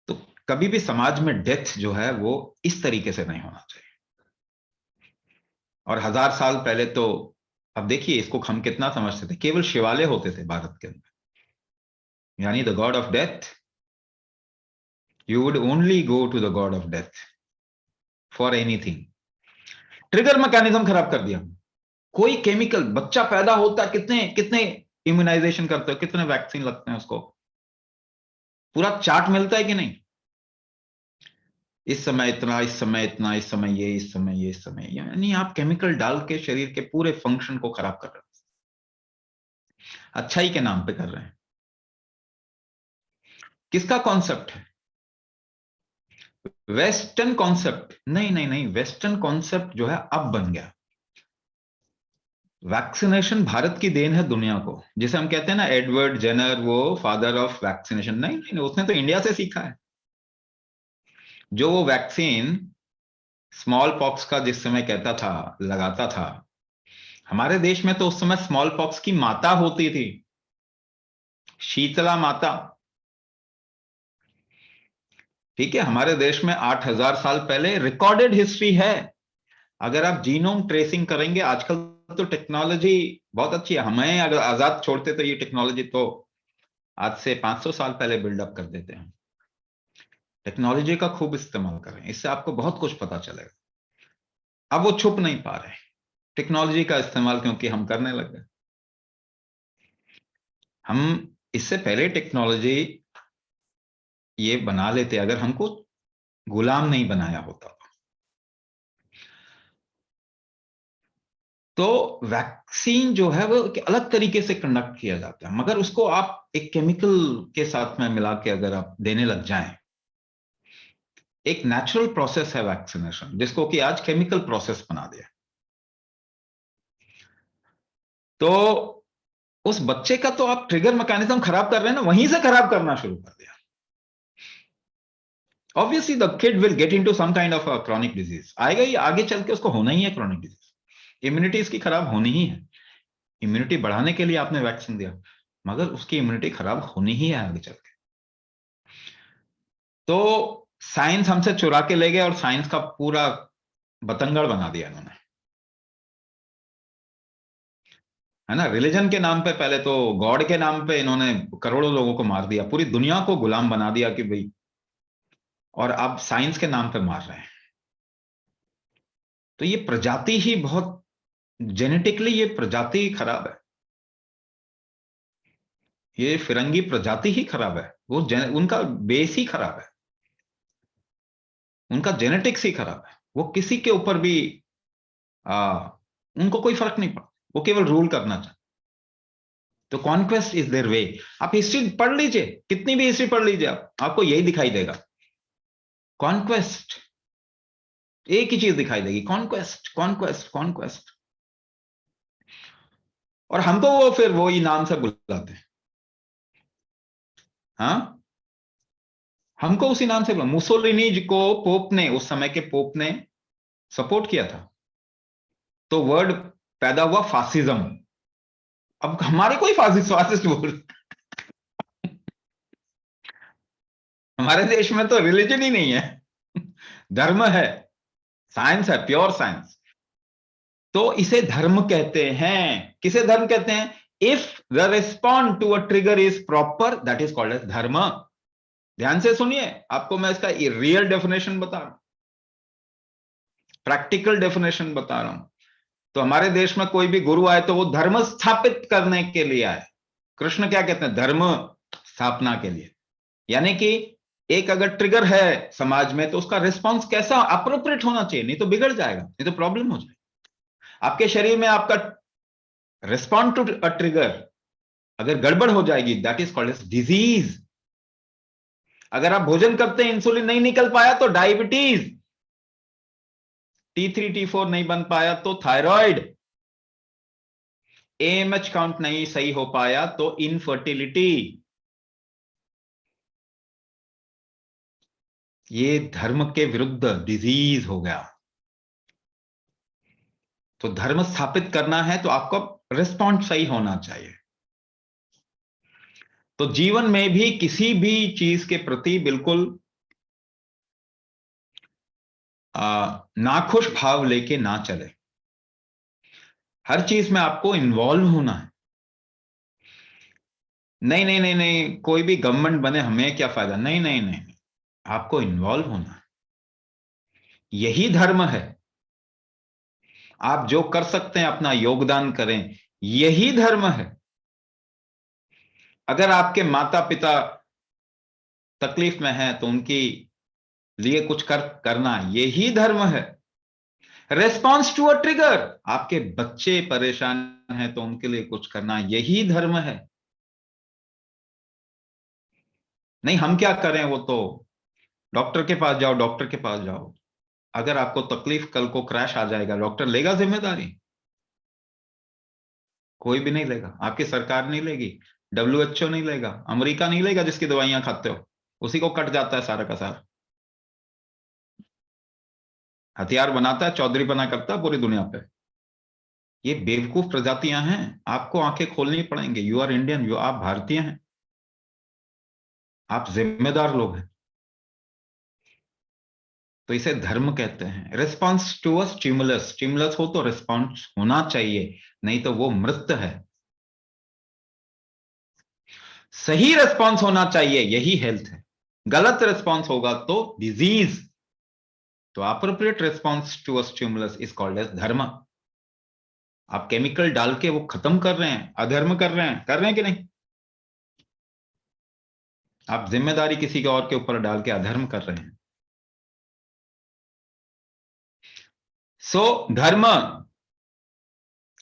तो कभी भी समाज में डेथ जो है वो इस तरीके से नहीं होना चाहिए। और 1000 साल पहले तो, अब देखिए इसको हम कितना समझते थे, केवल शिवालय होते थे भारत के अंदर, यानी the god of death. You would only go to the god of death for anything. Trigger mechanism खराब कर दिया। कोई केमिकल, बच्चा पैदा होता है, कितने कितने इम्यूनाइजेशन करते हो, कितने वैक्सीन लगते हैं उसको, पूरा चार्ट मिलता है कि नहीं। इस समय इतना, इस समय इतना, इस समय ये, इस समय ये, इस समय ये, यानी आप केमिकल डाल के शरीर के पूरे फंक्शन को खराब कर रहे हैं, अच्छाई के नाम पे कर रहे हैं। किसका कॉन्सेप्ट है? Western concept. नहीं नहीं नहीं, वेस्टर्न कॉन्सेप्ट जो है अब बन गया। वैक्सीनेशन भारत की देन है दुनिया को। जिसे हम कहते हैं ना, एडवर्ड जेनर वो फादर ऑफ वैक्सीनेशन, नहीं नहीं, उसने तो इंडिया से सीखा है। जो वो वैक्सीन स्मॉल पॉक्स का जिस समय कहता था, लगाता था, हमारे देश में तो उस समय स्मॉल पॉक्स की माता होती थी, शीतला माता। ठीक है, हमारे देश में 8000 साल पहले रिकॉर्डेड हिस्ट्री है। अगर आप जीनोम ट्रेसिंग करेंगे, आजकल तो टेक्नोलॉजी बहुत अच्छी है। हमें अगर आजाद छोड़ते तो ये टेक्नोलॉजी तो आज से 500 साल पहले बिल्डअप कर देते हैं। टेक्नोलॉजी का खूब इस्तेमाल करें, इससे आपको बहुत कुछ पता चलेगा। अब वो छुप नहीं पा रहे टेक्नोलॉजी का इस्तेमाल, क्योंकि हम करने लग गए। हम इससे पहले टेक्नोलॉजी ये बना लेते अगर हमको गुलाम नहीं बनाया होता। तो वैक्सीन जो है वो एक अलग तरीके से कंडक्ट किया जाता है, मगर उसको आप एक केमिकल के साथ में मिला के अगर आप देने लग जाएं, एक नेचुरल प्रोसेस है वैक्सीनेशन, जिसको कि आज केमिकल प्रोसेस बना दिया। तो उस बच्चे का तो आप ट्रिगर मैकेनिज्म खराब कर रहे हैं ना, वहीं से खराब करना शुरू कर दिया। Obviously the kid will get into some kind of a chronic disease, आएगा ही आगे चल के, उसको होना ही है क्रॉनिक डिजीज। इम्यूनिटी इसकी खराब होनी ही है। इम्यूनिटी बढ़ाने के लिए आपने वैक्सीन दिया, मगर उसकी इम्यूनिटी खराब होनी ही है आगे चल के। तो साइंस हमसे चुरा के ले गए और साइंस का पूरा बतंगड़ बना दिया इन्होंने, है ना। रिलीजन के नाम पे, पहले तो गॉड के नाम पे इन्होंने करोड़ों लोगों को मार दिया, पूरी दुनिया को गुलाम बना दिया कि भाई, और अब साइंस के नाम पे मार रहे हैं। तो ये प्रजाति ही बहुत, जेनेटिकली ये प्रजाति खराब है। ये फिरंगी प्रजाति ही खराब है। वो उनका बेस ही खराब है, उनका जेनेटिक्स ही खराब है। वो किसी के ऊपर भी उनको कोई फर्क नहीं पड़ता। वो केवल रूल करना चाहते। तो कॉन्क्वेस्ट इज देयर वे। आप हिस्ट्री पढ़ लीजिए, कितनी भी हिस्ट्री पढ़ लीजिए, आपको यही दिखाई देगा, कॉन्क्वेस्ट, एक ही चीज दिखाई देगी, कॉन्क्वेस्ट कॉन्क्वेस्ट कॉन्क्वेस्ट। और हमको वो फिर वो ही नाम से बुलाते हैं, हाँ, हमको उसी नाम से बुला। मुसोलिनी जी को पोप ने, उस समय के पोप ने सपोर्ट किया था, तो वर्ड पैदा हुआ फासिज्म। अब हमारे कोई फासिस्ट फासिस्ट बोल, हमारे देश में तो रिलीजन ही नहीं है, धर्म है, साइंस है, प्योर साइंस। तो इसे धर्म कहते हैं। किसे धर्म कहते हैं? If the respond to a trigger is proper, that is called as dharma. ध्यान से सुनिए, आपको मैं इसका रियल डेफिनेशन बता रहा हूं, प्रैक्टिकल डेफिनेशन बता रहा हूं। तो हमारे देश में कोई भी गुरु आए तो वो धर्म स्थापित करने के लिए आए। कृष्ण क्या कहते हैं? धर्म स्थापना के लिए। यानी कि एक अगर ट्रिगर है समाज में तो उसका रिस्पॉन्स कैसा, अप्रोप्रिएट होना चाहिए, नहीं तो बिगड़ जाएगा, नहीं तो प्रॉब्लम हो जाएगी। आपके शरीर में आपका रिस्पॉन्ड टू अ ट्रिगर अगर गड़बड़ हो जाएगी, that is called as disease. अगर आप भोजन करते हैं, इंसुलिन नहीं निकल पाया तो डायबिटीज, T3 T4 नहीं बन पाया तो थायराइड, AMH काउंट नहीं सही हो पाया तो इनफर्टिलिटी। ये धर्म के विरुद्ध डिजीज हो गया। तो धर्म स्थापित करना है तो आपको रिस्पॉन्स सही होना चाहिए। तो जीवन में भी किसी भी चीज के प्रति बिल्कुल नाखुश भाव लेके ना चले। हर चीज में आपको इन्वॉल्व होना है। नहीं नहीं नहीं नहीं, कोई भी गवर्नमेंट बने हमें क्या फायदा, नहीं नहीं नहीं, नहीं। आपको इन्वॉल्व होना है, यही धर्म है। आप जो कर सकते हैं अपना योगदान करें, यही धर्म है। अगर आपके माता पिता तकलीफ में हैं तो उनकी लिए कुछ करना, यही धर्म है। रेस्पॉन्स टू अ ट्रिगर, आपके बच्चे परेशान हैं तो उनके लिए कुछ करना, यही धर्म है। नहीं हम क्या करें, वो तो डॉक्टर के पास जाओ, डॉक्टर के पास जाओ। अगर आपको तकलीफ, कल को क्रैश आ जाएगा, डॉक्टर लेगा जिम्मेदारी? कोई भी नहीं लेगा, आपकी सरकार नहीं लेगी, WHO नहीं लेगा, अमेरिका नहीं लेगा जिसकी दवाइयां खाते हो, उसी को कट जाता है सारा का सारा। हथियार बनाता है, चौधरी बना करता है पूरी दुनिया पे। ये बेवकूफ प्रजातियां हैं, आपको आंखें खोलनी पड़ेंगे। यू आर इंडियन, यू आप भारतीय हैं, आप जिम्मेदार लोग हैं। तो इसे धर्म कहते हैं। Response to a stimulus, stimulus हो तो रिस्पॉन्स होना चाहिए, नहीं तो वो मृत है। सही रिस्पॉन्स होना चाहिए, यही हेल्थ है। गलत रिस्पॉन्स होगा तो डिजीज। तो appropriate response to a stimulus is called as dharma. आप केमिकल डाल के वो खत्म कर रहे हैं, अधर्म कर रहे हैं कि नहीं? आप जिम्मेदारी किसी के और के ऊपर डाल के अधर्म कर रहे हैं। सो धर्म,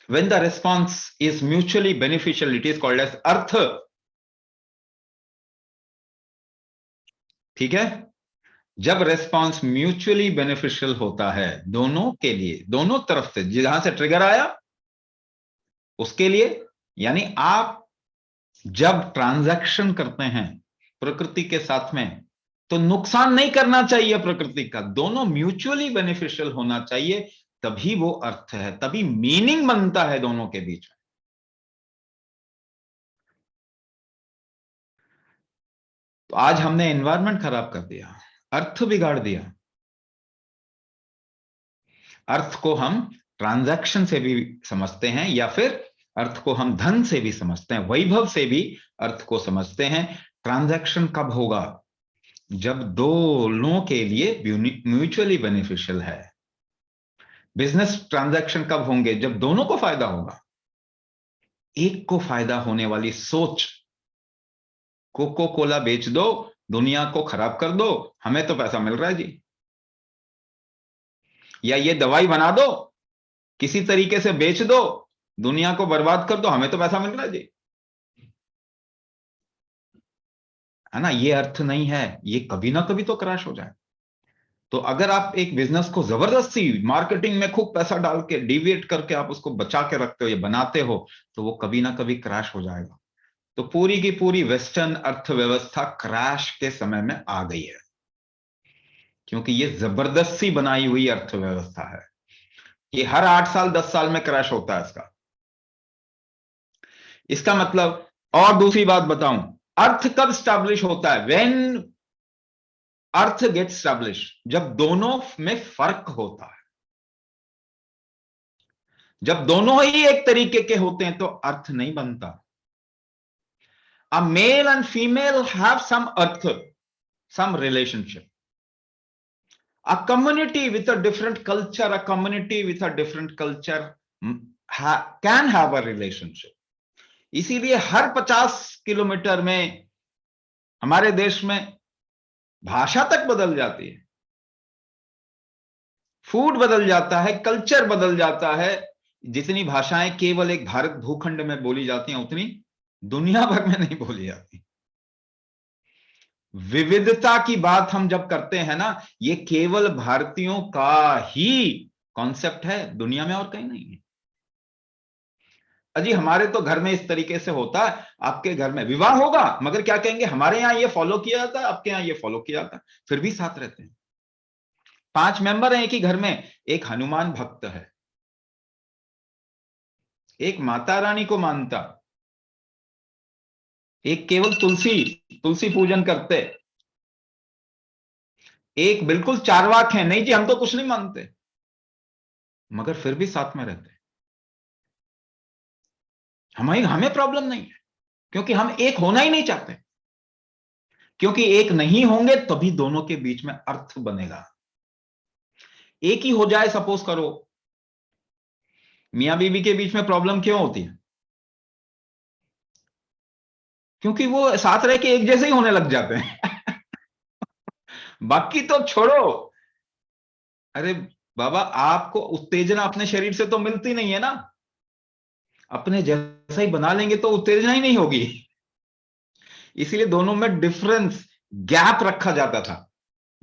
when the response is mutually beneficial, it is called as अर्थ। ठीक है? जब रेस्पॉन्स म्यूचुअली बेनिफिशियल होता है दोनों के लिए, दोनों तरफ से, जहां से ट्रिगर आया उसके लिए, यानी आप जब ट्रांजैक्शन करते हैं प्रकृति के साथ में तो नुकसान नहीं करना चाहिए प्रकृति का, दोनों म्यूचुअली बेनिफिशियल होना चाहिए, तभी वो अर्थ है, तभी मीनिंग बनता है दोनों के बीच में। तो आज हमने एनवायरनमेंट खराब कर दिया, अर्थ बिगाड़ दिया। अर्थ को हम ट्रांजैक्शन से भी समझते हैं, या फिर अर्थ को हम धन से भी समझते हैं, वैभव से भी अर्थ को समझते हैं। ट्रांजैक्शन कब होगा? जब दोनों के लिए म्यूचुअली बेनिफिशियल है। बिजनेस ट्रांजैक्शन कब होंगे? जब दोनों को फायदा होगा। एक को फायदा होने वाली सोच, कोको कोला बेच दो, दुनिया को खराब कर दो, हमें तो पैसा मिल रहा है जी, या ये दवाई बना दो, किसी तरीके से बेच दो, दुनिया को बर्बाद कर दो, हमें तो पैसा मिल रहा है जी, है ना। ये अर्थ नहीं है, ये कभी ना कभी तो क्रैश हो जाए। तो अगर आप एक बिजनेस को जबरदस्ती मार्केटिंग में खूब पैसा डाल के डिविएट करके आप उसको बचा के रखते हो या बनाते हो, तो वो कभी ना कभी क्रैश हो जाएगा। तो पूरी की पूरी वेस्टर्न अर्थव्यवस्था क्रैश के समय में आ गई है, क्योंकि ये जबरदस्ती बनाई हुई अर्थव्यवस्था है। ये हर 8 साल 10 साल में क्रैश होता है इसका। इसका मतलब, और दूसरी बात बताऊं, अर्थ कब स्टैब्लिश होता है? व्हेन अर्थ गेट स्टैब्लिश, जब दोनों में फर्क होता है। जब दोनों ही एक तरीके के होते हैं तो अर्थ नहीं बनता। A male and female have some arth, some relationship. A community with a different culture, a community with a different culture can have a relationship. इसीलिए हर 50 किलोमीटर में हमारे देश में भाषा तक बदल जाती है, फूड बदल जाता है, कल्चर बदल जाता है। जितनी भाषाएं केवल एक भारत भूखंड में बोली जाती हैं, उतनी दुनिया भर में नहीं बोली जाती। विविधता की बात हम जब करते हैं ना, ये केवल भारतीयों का ही कॉन्सेप्ट है, दुनिया में और कहीं नहीं है। अजी हमारे तो घर में इस तरीके से होता है, आपके घर में विवाह होगा मगर क्या कहेंगे, हमारे यहां ये फॉलो किया जाता है, आपके यहां ये फॉलो किया जाता है, फिर भी साथ रहते हैं। 5 मेंबर हैं एक ही घर में, एक हनुमान भक्त है, एक माता रानी को मानता, एक केवल तुलसी तुलसी पूजन करते, एक बिल्कुल चार्वाक है, नहीं जी हम तो कुछ नहीं मानते, मगर फिर भी साथ में रहते हैं। हमें प्रॉब्लम नहीं है, क्योंकि हम एक होना ही नहीं चाहते। क्योंकि एक नहीं होंगे तभी दोनों के बीच में अर्थ बनेगा। एक ही हो जाए, सपोज करो मियां बीवी के बीच में प्रॉब्लम क्यों होती है? क्योंकि वो साथ रह के एक जैसे ही होने लग जाते हैं। बाकी तो छोड़ो, अरे बाबा आपको उत्तेजना अपने शरीर से तो मिलती नहीं है ना, अपने जैसा ही बना लेंगे तो उत्तेजना ही नहीं होगी। इसीलिए दोनों में डिफरेंस, गैप रखा जाता था,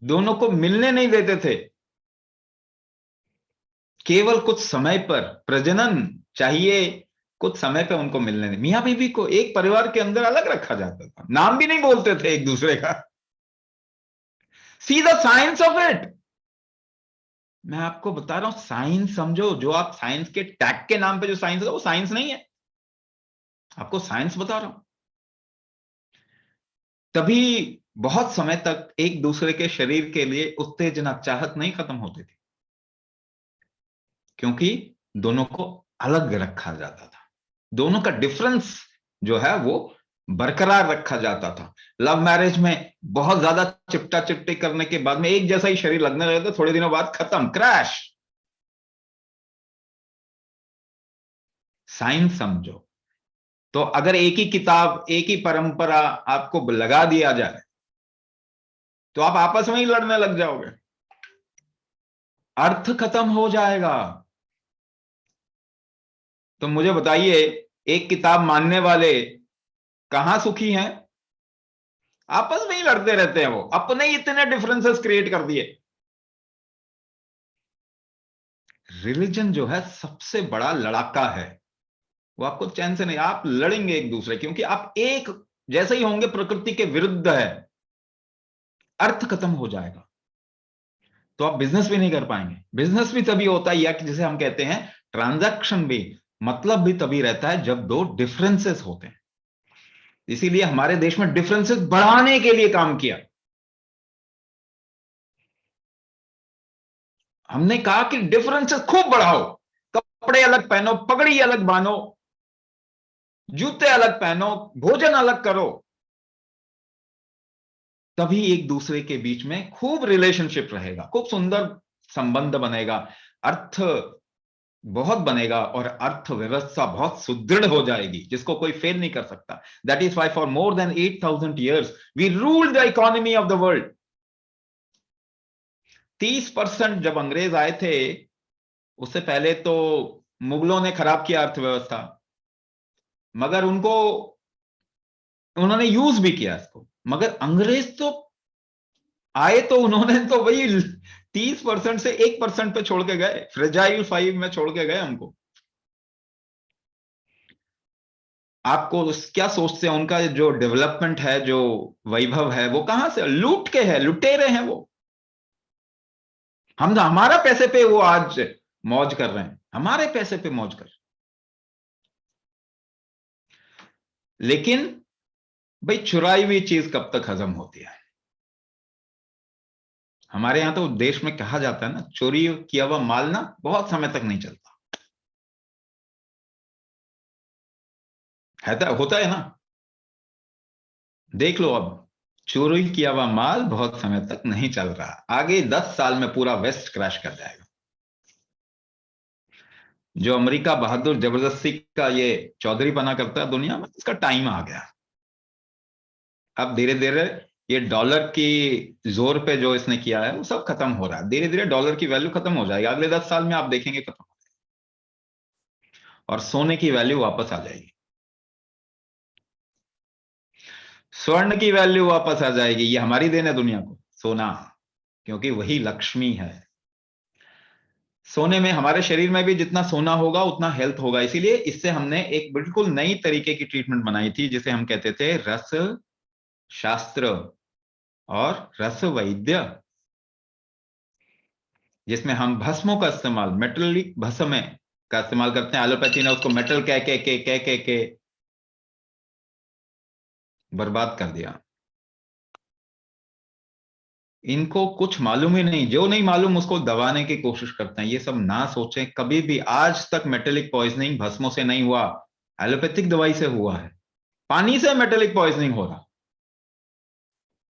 दोनों को मिलने नहीं देते थे। केवल कुछ समय पर प्रजनन चाहिए, कुछ समय पे उनको मिलने नहीं। मियां बीवी को एक परिवार के अंदर अलग रखा जाता था, नाम भी नहीं बोलते थे एक दूसरे का। See the science of it. मैं आपको बता रहा हूं, साइंस समझो। जो आप साइंस के टैग के नाम पे जो साइंस है वो साइंस नहीं है, आपको साइंस बता रहा हूं। तभी बहुत समय तक एक दूसरे के शरीर के लिए उत्तेजना, चाहत नहीं खत्म होती थी, क्योंकि दोनों को अलग रखा जाता था, दोनों का डिफरेंस जो है वो बरकरार रखा जाता था। लव मैरिज में बहुत ज्यादा चिपटा चिपटी करने के बाद में एक जैसा ही शरीर लगने लगे तो थोड़े दिनों बाद खत्म, क्रैश। साइंस समझो। तो अगर एक ही किताब, एक ही परंपरा आपको लगा दिया जाए तो आप आपस में ही लड़ने लग जाओगे, अर्थ खत्म हो जाएगा। तो मुझे बताइए, एक किताब मानने वाले कहां सुखी हैं? आपस में ही लड़ते रहते हैं, वो अपने ही इतने डिफरेंसेस क्रिएट कर दिए। रिलीजन जो है सबसे बड़ा लड़ाका है, वो आपको चैन से नहीं, आप लड़ेंगे एक दूसरे, क्योंकि आप एक जैसे ही होंगे, प्रकृति के विरुद्ध है, अर्थ खत्म हो जाएगा। तो आप बिजनेस भी नहीं कर पाएंगे। बिजनेस भी तभी होता है, या कि जिसे हम कहते हैं ट्रांजैक्शन भी, मतलब भी तभी रहता है जब दो डिफरेंसेस होते हैं। इसीलिए हमारे देश में डिफरेंसेस बढ़ाने के लिए काम किया। हमने कहा कि डिफरेंसेस खूब बढ़ाओ, कपड़े अलग पहनो, पगड़ी अलग बांधो, जूते अलग पहनो, भोजन अलग करो, तभी एक दूसरे के बीच में खूब रिलेशनशिप रहेगा, खूब सुंदर संबंध बनेगा, अर्थ बहुत बनेगा और अर्थव्यवस्था बहुत सुदृढ़ हो जाएगी, जिसको कोई फेल नहीं कर सकता। That is why for more than 8,000 years we ruled the economy of the world. 30% जब अंग्रेज आए थे, उससे पहले तो मुगलों ने खराब किया अर्थव्यवस्था, मगर उन्होंने यूज भी किया इसको। मगर अंग्रेज तो आए तो उन्होंने तो वही 30% से 1% पे छोड़ के गए, फ्रेजाइल 5 में छोड़ के गए हमको। आपको क्या सोचते हैं उनका जो डेवलपमेंट है, जो वैभव है, वो कहां से? लूट के है, लुटेरे हैं वो। हम हमारा पैसे पे वो आज मौज कर रहे हैं, हमारे पैसे पे मौज कर रहे हैं। लेकिन भाई चुराई हुई चीज कब तक हजम होती है? हमारे यहां तो देश में कहा जाता है ना, चोरी किया हुआ माल ना बहुत समय तक नहीं चलता है, तो होता है ना। देख लो, अब चोरी किया हुआ माल बहुत समय तक नहीं चल रहा, आगे 10 साल में पूरा वेस्ट क्रैश कर जाएगा। जो अमेरिका बहादुर जबरदस्ती का ये चौधरी बना करता है दुनिया में, इसका टाइम आ गया। अब धीरे धीरे ये डॉलर की जोर पे जो इसने किया है वो सब खत्म हो रहा है। धीरे धीरे डॉलर की वैल्यू खत्म हो जाएगी, अगले 10 साल में आप देखेंगे खत्म, और सोने की वैल्यू वापस आ जाएगी, स्वर्ण की वैल्यू वापस आ जाएगी। ये हमारी देन है दुनिया को, सोना, क्योंकि वही लक्ष्मी है। सोने में, हमारे शरीर में भी जितना सोना होगा उतना हेल्थ होगा। इसीलिए इससे हमने एक बिल्कुल नई तरीके की ट्रीटमेंट बनाई थी, जिसे हम कहते थे रस शास्त्र और रस वैद्य, जिसमें हम भस्मों का इस्तेमाल, मेटलिक भस्म का इस्तेमाल करते हैं। एलोपैथी ने उसको मेटल कह के बर्बाद कर दिया। इनको कुछ मालूम ही नहीं, जो नहीं मालूम उसको दबाने की कोशिश करते हैं। ये सब ना सोचें कभी भी। आज तक मेटेलिक पॉइजनिंग भस्मों से नहीं हुआ, एलोपैथिक दवाई से हुआ है। पानी से मेटेलिक पॉइजनिंग हो रहा,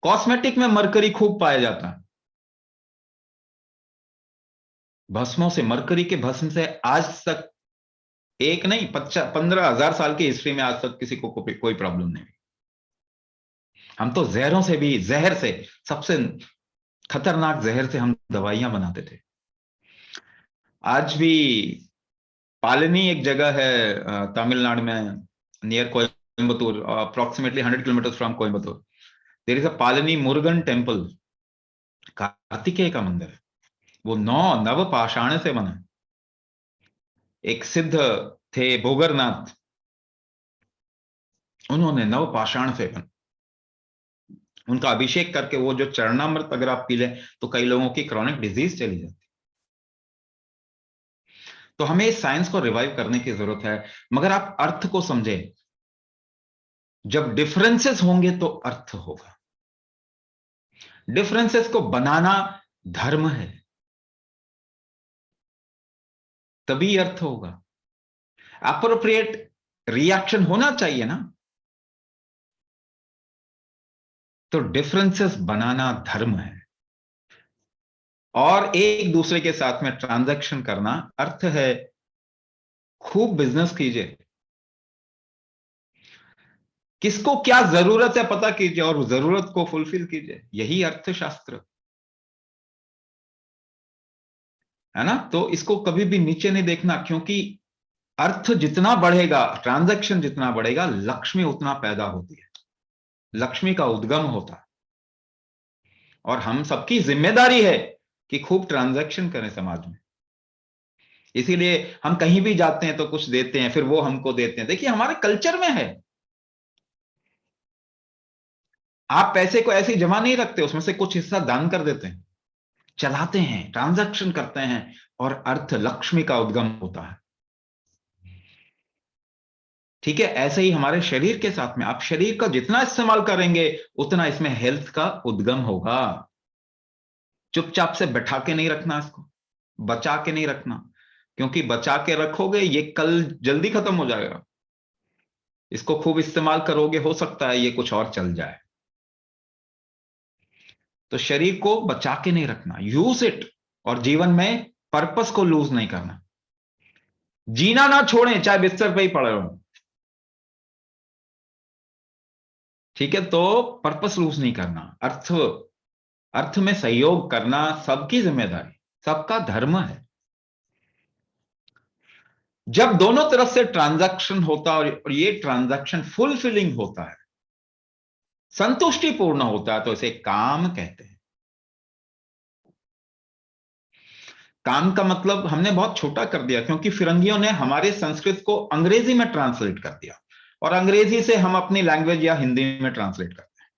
कॉस्मेटिक में मरकरी खूब पाया जाता है, भस्मों से, मरकरी के भस्म से आज तक एक नहीं 15,000 साल की हिस्ट्री में आज तक किसी को कोई प्रॉब्लम नहीं हुई। हम तो जहरों से भी, जहर से, सबसे खतरनाक जहर से हम दवाइयां बनाते थे। आज भी पालनी एक जगह है तमिलनाडु में, near Coimbatore, approximately 100 kilometre from Coimbatore. There is a Palani Murugan temple, Kartikeya का मंदिर है। वो नव पाषाण से बना है। एक सिद्ध थे भोगरनाथ, उन्होंने नव पाषाण से बना, उनका अभिषेक करके वो जो चरणामृत अगर आप पी लें तो कई लोगों की क्रॉनिक डिजीज चली जाती। तो हमें इस साइंस को रिवाइव करने की जरूरत है, मगर आप अर्थ को समझे। जब डिफरेंसेस होंगे तो अर्थ होगा। डिफरेंसेस को बनाना धर्म है, तभी अर्थ होगा। अप्रोप्रिएट रिएक्शन होना चाहिए ना। तो डिफरेंसेस बनाना धर्म है, और एक दूसरे के साथ में ट्रांजैक्शन करना अर्थ है। खूब बिजनेस कीजिए, किसको क्या जरूरत है पता कीजिए और जरूरत को फुलफिल कीजिए, यही अर्थशास्त्र है ना। तो इसको कभी भी नीचे नहीं देखना, क्योंकि अर्थ जितना बढ़ेगा, ट्रांजैक्शन जितना बढ़ेगा, लक्ष्मी उतना पैदा होती है, लक्ष्मी का उद्गम होता है। और हम सबकी जिम्मेदारी है कि खूब ट्रांजैक्शन करें समाज में। इसीलिए हम कहीं भी जाते हैं तो कुछ देते हैं, फिर वो हमको देते हैं। देखिए हमारे कल्चर में है, आप पैसे को ऐसे ही जमा नहीं रखते, उसमें से कुछ हिस्सा दान कर देते हैं, चलाते हैं, ट्रांजैक्शन करते हैं, और अर्थ लक्ष्मी का उद्गम होता है। ठीक है, ऐसे ही हमारे शरीर के साथ में, आप शरीर का जितना इस्तेमाल करेंगे उतना इसमें हेल्थ का उद्गम होगा। चुपचाप से बैठा के नहीं रखना इसको, बचा के नहीं रखना, क्योंकि बचा के रखोगे ये कल जल्दी खत्म हो जाएगा। इसको खूब इस्तेमाल करोगे, हो सकता है ये कुछ और चल जाए। तो शरीर को बचा के नहीं रखना, यूज इट, और जीवन में पर्पस को लूज नहीं करना। जीना ना छोड़ें, चाहे बिस्तर पे ही पड़े रहो। ठीक है, तो पर्पस लूज नहीं करना, अर्थ, अर्थ में सहयोग करना सबकी जिम्मेदारी, सबका धर्म है। जब दोनों तरफ से ट्रांजैक्शन होता है और ये ट्रांजैक्शन फुलफिलिंग होता है, संतुष्टिपूर्ण होता है, तो इसे काम कहते हैं। काम का मतलब हमने बहुत छोटा कर दिया, क्योंकि फिरंगियों ने हमारे संस्कृत को अंग्रेजी में ट्रांसलेट कर दिया, और अंग्रेजी से हम अपनी लैंग्वेज या हिंदी में ट्रांसलेट करते हैं।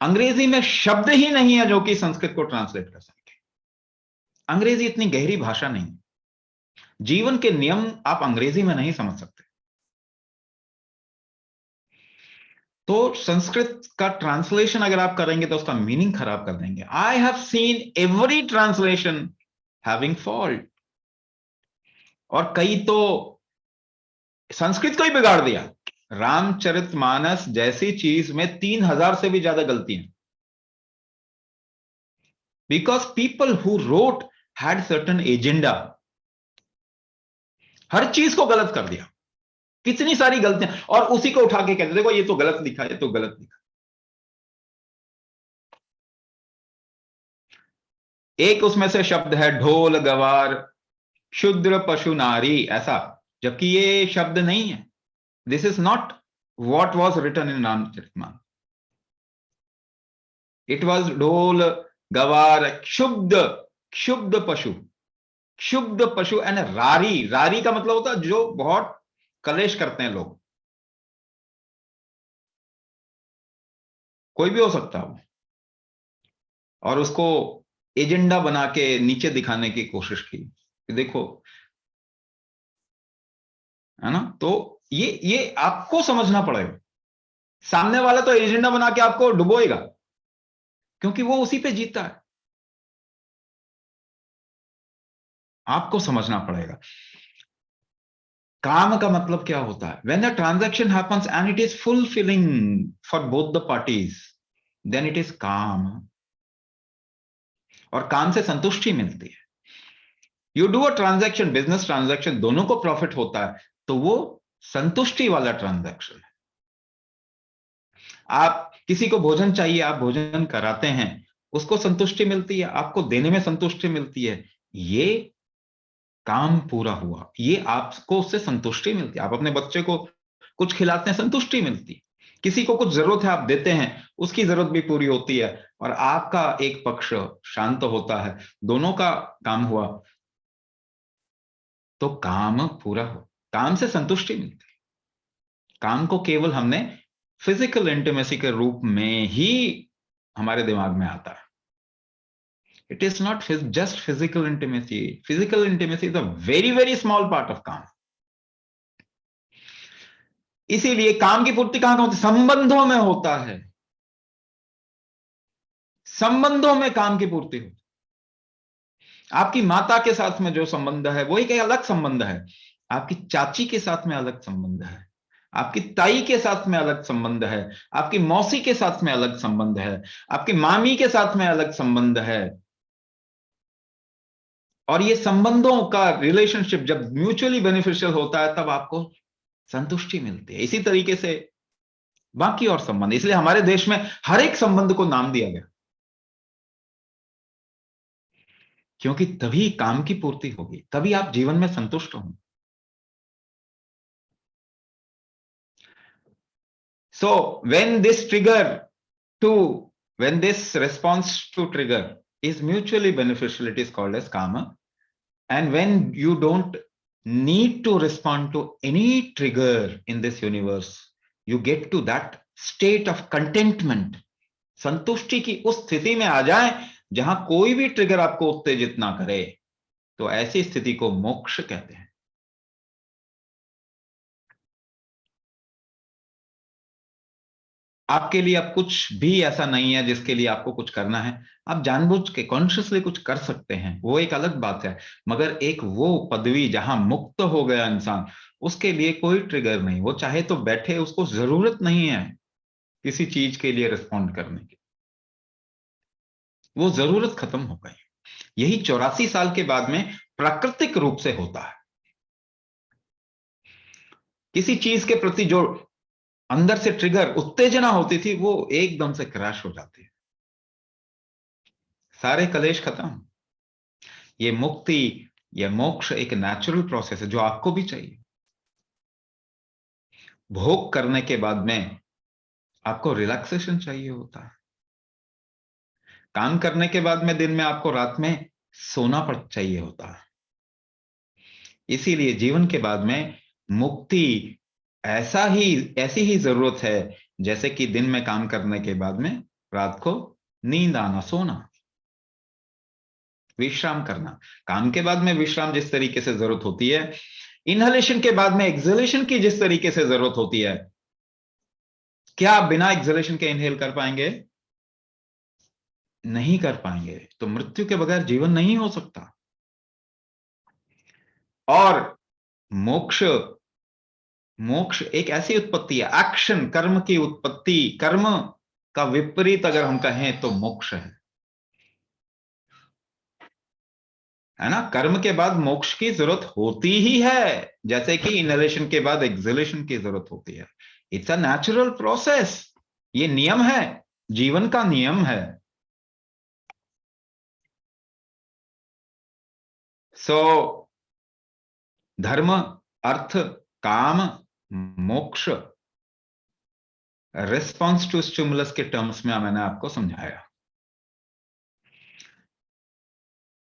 अंग्रेजी में शब्द ही नहीं है जो कि संस्कृत को ट्रांसलेट कर सके। अंग्रेजी इतनी गहरी भाषा नहीं, जीवन के नियम आप अंग्रेजी में नहीं समझ सकते। तो संस्कृत का ट्रांसलेशन अगर आप करेंगे तो उसका मीनिंग खराब कर देंगे। I have seen every translation having fault, और कई तो संस्कृत को ही बिगाड़ दिया। रामचरितमानस जैसी चीज में 3000 से भी ज्यादा गलतियां, because people who wrote had certain agenda. हर चीज को गलत कर दिया, कितनी सारी गलतियां, और उसी को उठा के कहते देखो ये तो गलत लिखा, ये तो गलत लिखा। एक उसमें से शब्द है ढोल गवार शूद्र पशु नारी, ऐसा, जबकि ये शब्द नहीं है। This is not what was written in Ramcharitmanas. It was ढोल गवार क्षुब्ध, क्षुब्ध पशु, क्षुब्ध पशु एंड रारी। रारी का मतलब होता है जो बहुत कलेश करते हैं लोग, कोई भी हो सकता है वो, और उसको एजेंडा बना के नीचे दिखाने की कोशिश की कि देखो, है ना। तो ये आपको समझना पड़ेगा। सामने वाला तो एजेंडा बना के आपको डुबोएगा, क्योंकि वो उसी पे जीता है। आपको समझना पड़ेगा काम का मतलब क्या होता है। When the transaction happens and it is fulfilling for both the parties, then it is kama. और काम से संतुष्टि मिलती है। You do a transaction, business transaction, दोनों को प्रॉफिट होता है, तो वो संतुष्टि वाला ट्रांजैक्शन है। आप किसी को भोजन चाहिए, आप भोजन कराते हैं, उसको संतुष्टि मिलती है, आपको देने में संतुष्टि मिलती है, ये काम पूरा हुआ। ये आपको उससे संतुष्टि मिलती है। आप अपने बच्चे को कुछ खिलाते हैं, संतुष्टि मिलती है। किसी को कुछ जरूरत है, आप देते हैं, उसकी जरूरत भी पूरी होती है, और आपका एक पक्ष शांत होता है, दोनों का काम हुआ, तो काम पूरा हो। काम से संतुष्टि मिलती है। काम को केवल हमने फिजिकल इंटीमेसी के रूप में ही हमारे दिमाग में आता है। It is not just physical intimacy. Physical intimacy is a very very small part of काम। इसीलिए काम की पूर्ति कहां होती है? संबंधों में होता है। संबंधों में काम की पूर्ति होती है। आपकी माता के साथ में जो संबंध है वो एक अलग संबंध है, आपकी चाची के साथ में अलग संबंध है, आपकी ताई के साथ में अलग संबंध है, आपकी मौसी के साथ में अलग संबंध है, आपकी मामी के साथ में अलग संबंध है। और ये संबंधों का रिलेशनशिप जब म्यूचुअली बेनिफिशियल होता है, तब आपको संतुष्टि मिलती है। इसी तरीके से बाकी और संबंध, इसलिए हमारे देश में हर एक संबंध को नाम दिया गया, क्योंकि तभी काम की पूर्ति होगी, तभी आप जीवन में संतुष्ट होंगे। So when this response to trigger is mutually beneficial, it is called as karma. And when you don't need to respond to any trigger in this universe, you get to that state of contentment. संतुष्टि की उस स्थिति में आ जाए जहां कोई भी trigger आपको उत्तेजित ना करे, तो ऐसी स्थिति को मोक्ष कहते हैं। आपके लिए अब कुछ भी ऐसा नहीं है जिसके लिए आपको कुछ करना है। आप जानबूझ के कॉन्शियसली कुछ कर सकते हैं, वो एक अलग बात है, मगर एक वो पदवी जहां मुक्त हो गया इंसान, उसके लिए कोई ट्रिगर नहीं। वो चाहे तो बैठे, उसको जरूरत नहीं है किसी चीज के लिए रिस्पॉन्ड करने की, वो जरूरत खत्म हो गई। यही 84 साल के बाद में प्राकृतिक रूप से होता है। किसी चीज के प्रति जो अंदर से ट्रिगर उत्तेजना होती थी, वो एकदम से क्रैश हो जाती है, सारे कलेश खत्म। ये मुक्ति यह मोक्ष एक नेचुरल प्रोसेस है जो आपको भी चाहिए। भोग करने के बाद में आपको रिलैक्सेशन चाहिए होता है। काम करने के बाद में दिन में आपको रात में सोना पड़ चाहिए होता है। इसीलिए जीवन के बाद में मुक्ति ऐसी ही जरूरत है जैसे कि दिन में काम करने के बाद में रात को नींद आना, सोना, विश्राम करना। काम के बाद में विश्राम जिस तरीके से जरूरत होती है, इनहेलेशन के बाद में एक्सहेलेशन की जिस तरीके से जरूरत होती है, क्या आप बिना एक्सहेलेशन के इनहेल कर पाएंगे? नहीं कर पाएंगे। तो मृत्यु के बगैर जीवन नहीं हो सकता। और मोक्ष मोक्ष एक ऐसी उत्पत्ति है, एक्शन, कर्म की उत्पत्ति, कर्म का विपरीत अगर हम कहें तो मोक्ष है ना। कर्म के बाद मोक्ष की जरूरत होती ही है, जैसे कि इनहेलेशन के बाद एक्सहेलेशन की जरूरत होती है। It's a natural process. ये नियम है, जीवन का नियम है। सो धर्म, अर्थ, काम, मोक्ष रिस्पॉन्स टू स्टिमुलस के टर्म्स में मैंने आपको समझाया।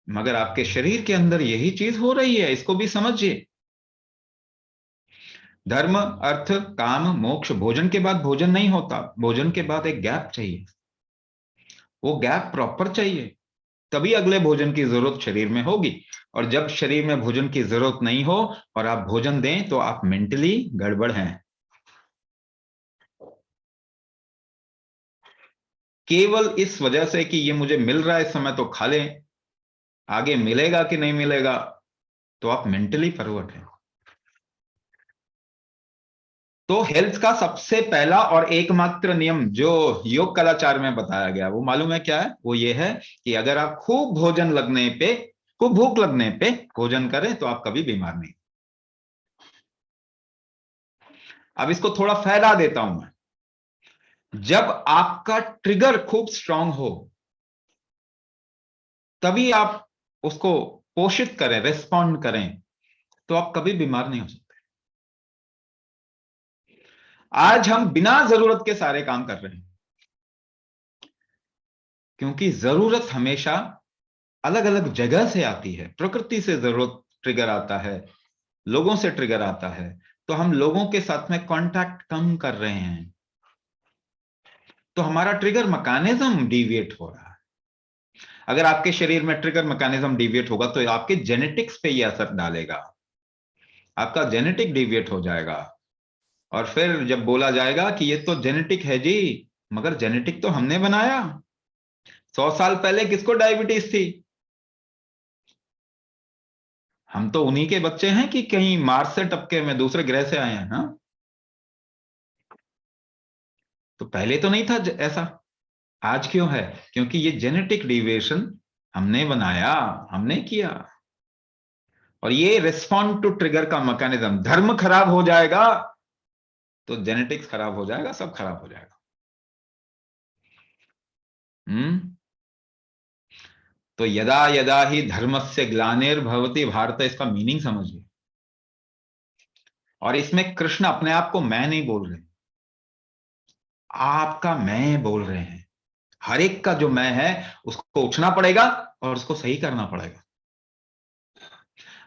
मगर आपके शरीर के अंदर यही चीज हो रही है, इसको भी समझिए। धर्म, अर्थ, काम, मोक्ष। भोजन के बाद भोजन नहीं होता, भोजन के बाद एक गैप चाहिए। वो गैप प्रॉपर चाहिए, तभी अगले भोजन की जरूरत शरीर में होगी। और जब शरीर में भोजन की जरूरत नहीं हो और आप भोजन दें तो आप मेंटली गड़बड़ हैं। केवल इस वजह से कि ये मुझे मिल रहा है इस समय तो खा लें, आगे मिलेगा कि नहीं मिलेगा, तो आप मेंटली फॉरवर्ड हैं। तो हेल्थ का सबसे पहला और एकमात्र नियम जो योग कलाचार में बताया गया वो मालूम है क्या है? वो ये है कि अगर आप खूब भूख लगने पे भोजन करें तो आप कभी बीमार नहीं। अब इसको थोड़ा फैला देता हूं मैं। जब आपका ट्रिगर खूब स्ट्रांग हो तभी आप उसको पोषित करें, रेस्पॉन्ड करें, तो आप कभी बीमार नहीं हो सकते। आज हम बिना जरूरत के सारे काम कर रहे हैं, क्योंकि जरूरत हमेशा अलग अलग जगह से आती है। प्रकृति से जरूरत ट्रिगर आता है, लोगों से ट्रिगर आता है, तो हम लोगों के साथ में कांटेक्ट कम कर रहे हैं, तो हमारा ट्रिगर मैकेनिज्म डिविएट हो रहा है। अगर आपके शरीर में ट्रिगर मैकेनिज्म डिविएट होगा तो आपके जेनेटिक्स पे यह असर डालेगा, आपका जेनेटिक डिविएट हो जाएगा। और फिर जब बोला जाएगा कि ये तो जेनेटिक है जी, मगर जेनेटिक तो हमने बनाया। 100 साल पहले किसको डायबिटीज थी? हम तो उन्हीं के बच्चे हैं कि कहीं मार्स से टपके में दूसरे ग्रह से आए हैं। हाँ, तो पहले तो नहीं था ऐसा, आज क्यों है? क्योंकि ये जेनेटिक डिविएशन हमने बनाया, हमने किया। और ये रिस्पॉन्ड टू ट्रिगर का मैकेनिज्म, धर्म खराब हो जाएगा तो जेनेटिक्स खराब हो जाएगा, सब खराब हो जाएगा। तो यदा यदा ही धर्मस्य ग्लानिर्भवति भारत, इसका मीनिंग समझिए। और इसमें कृष्ण अपने आप को मैं नहीं बोल रहे, आपका मैं बोल रहे हैं। हर एक का जो मैं है उसको उठना पड़ेगा और उसको सही करना पड़ेगा।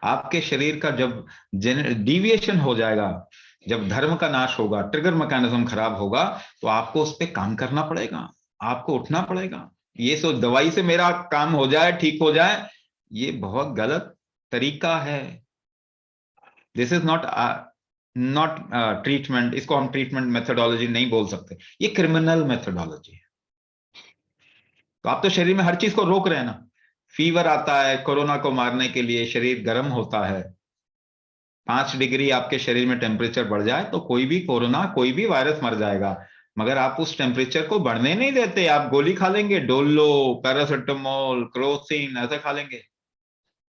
आपके शरीर का जब डिविएशन हो जाएगा, जब धर्म का नाश होगा, ट्रिगर मैकेनिज्म खराब होगा, तो आपको उस पर काम करना पड़ेगा, आपको उठना पड़ेगा। ये सो दवाई से मेरा काम हो जाए, ठीक हो जाए, ये बहुत गलत तरीका है। This is not treatment. इसको हम ट्रीटमेंट मेथोडोलॉजी नहीं बोल सकते, ये क्रिमिनल मेथोडोलॉजी है। तो आप तो शरीर में हर चीज को रोक रहे हैं ना। फीवर आता है, कोरोना को मारने के लिए शरीर गर्म होता है। 5 डिग्री आपके शरीर में टेम्परेचर बढ़ जाए तो कोई भी कोरोना, कोई भी वायरस मर जाएगा। मगर आप उस टेम्परेचर को बढ़ने नहीं देते, आप गोली खा लेंगे, डोलो, पैरासिटामोल, क्रोसिन ऐसे खा लेंगे।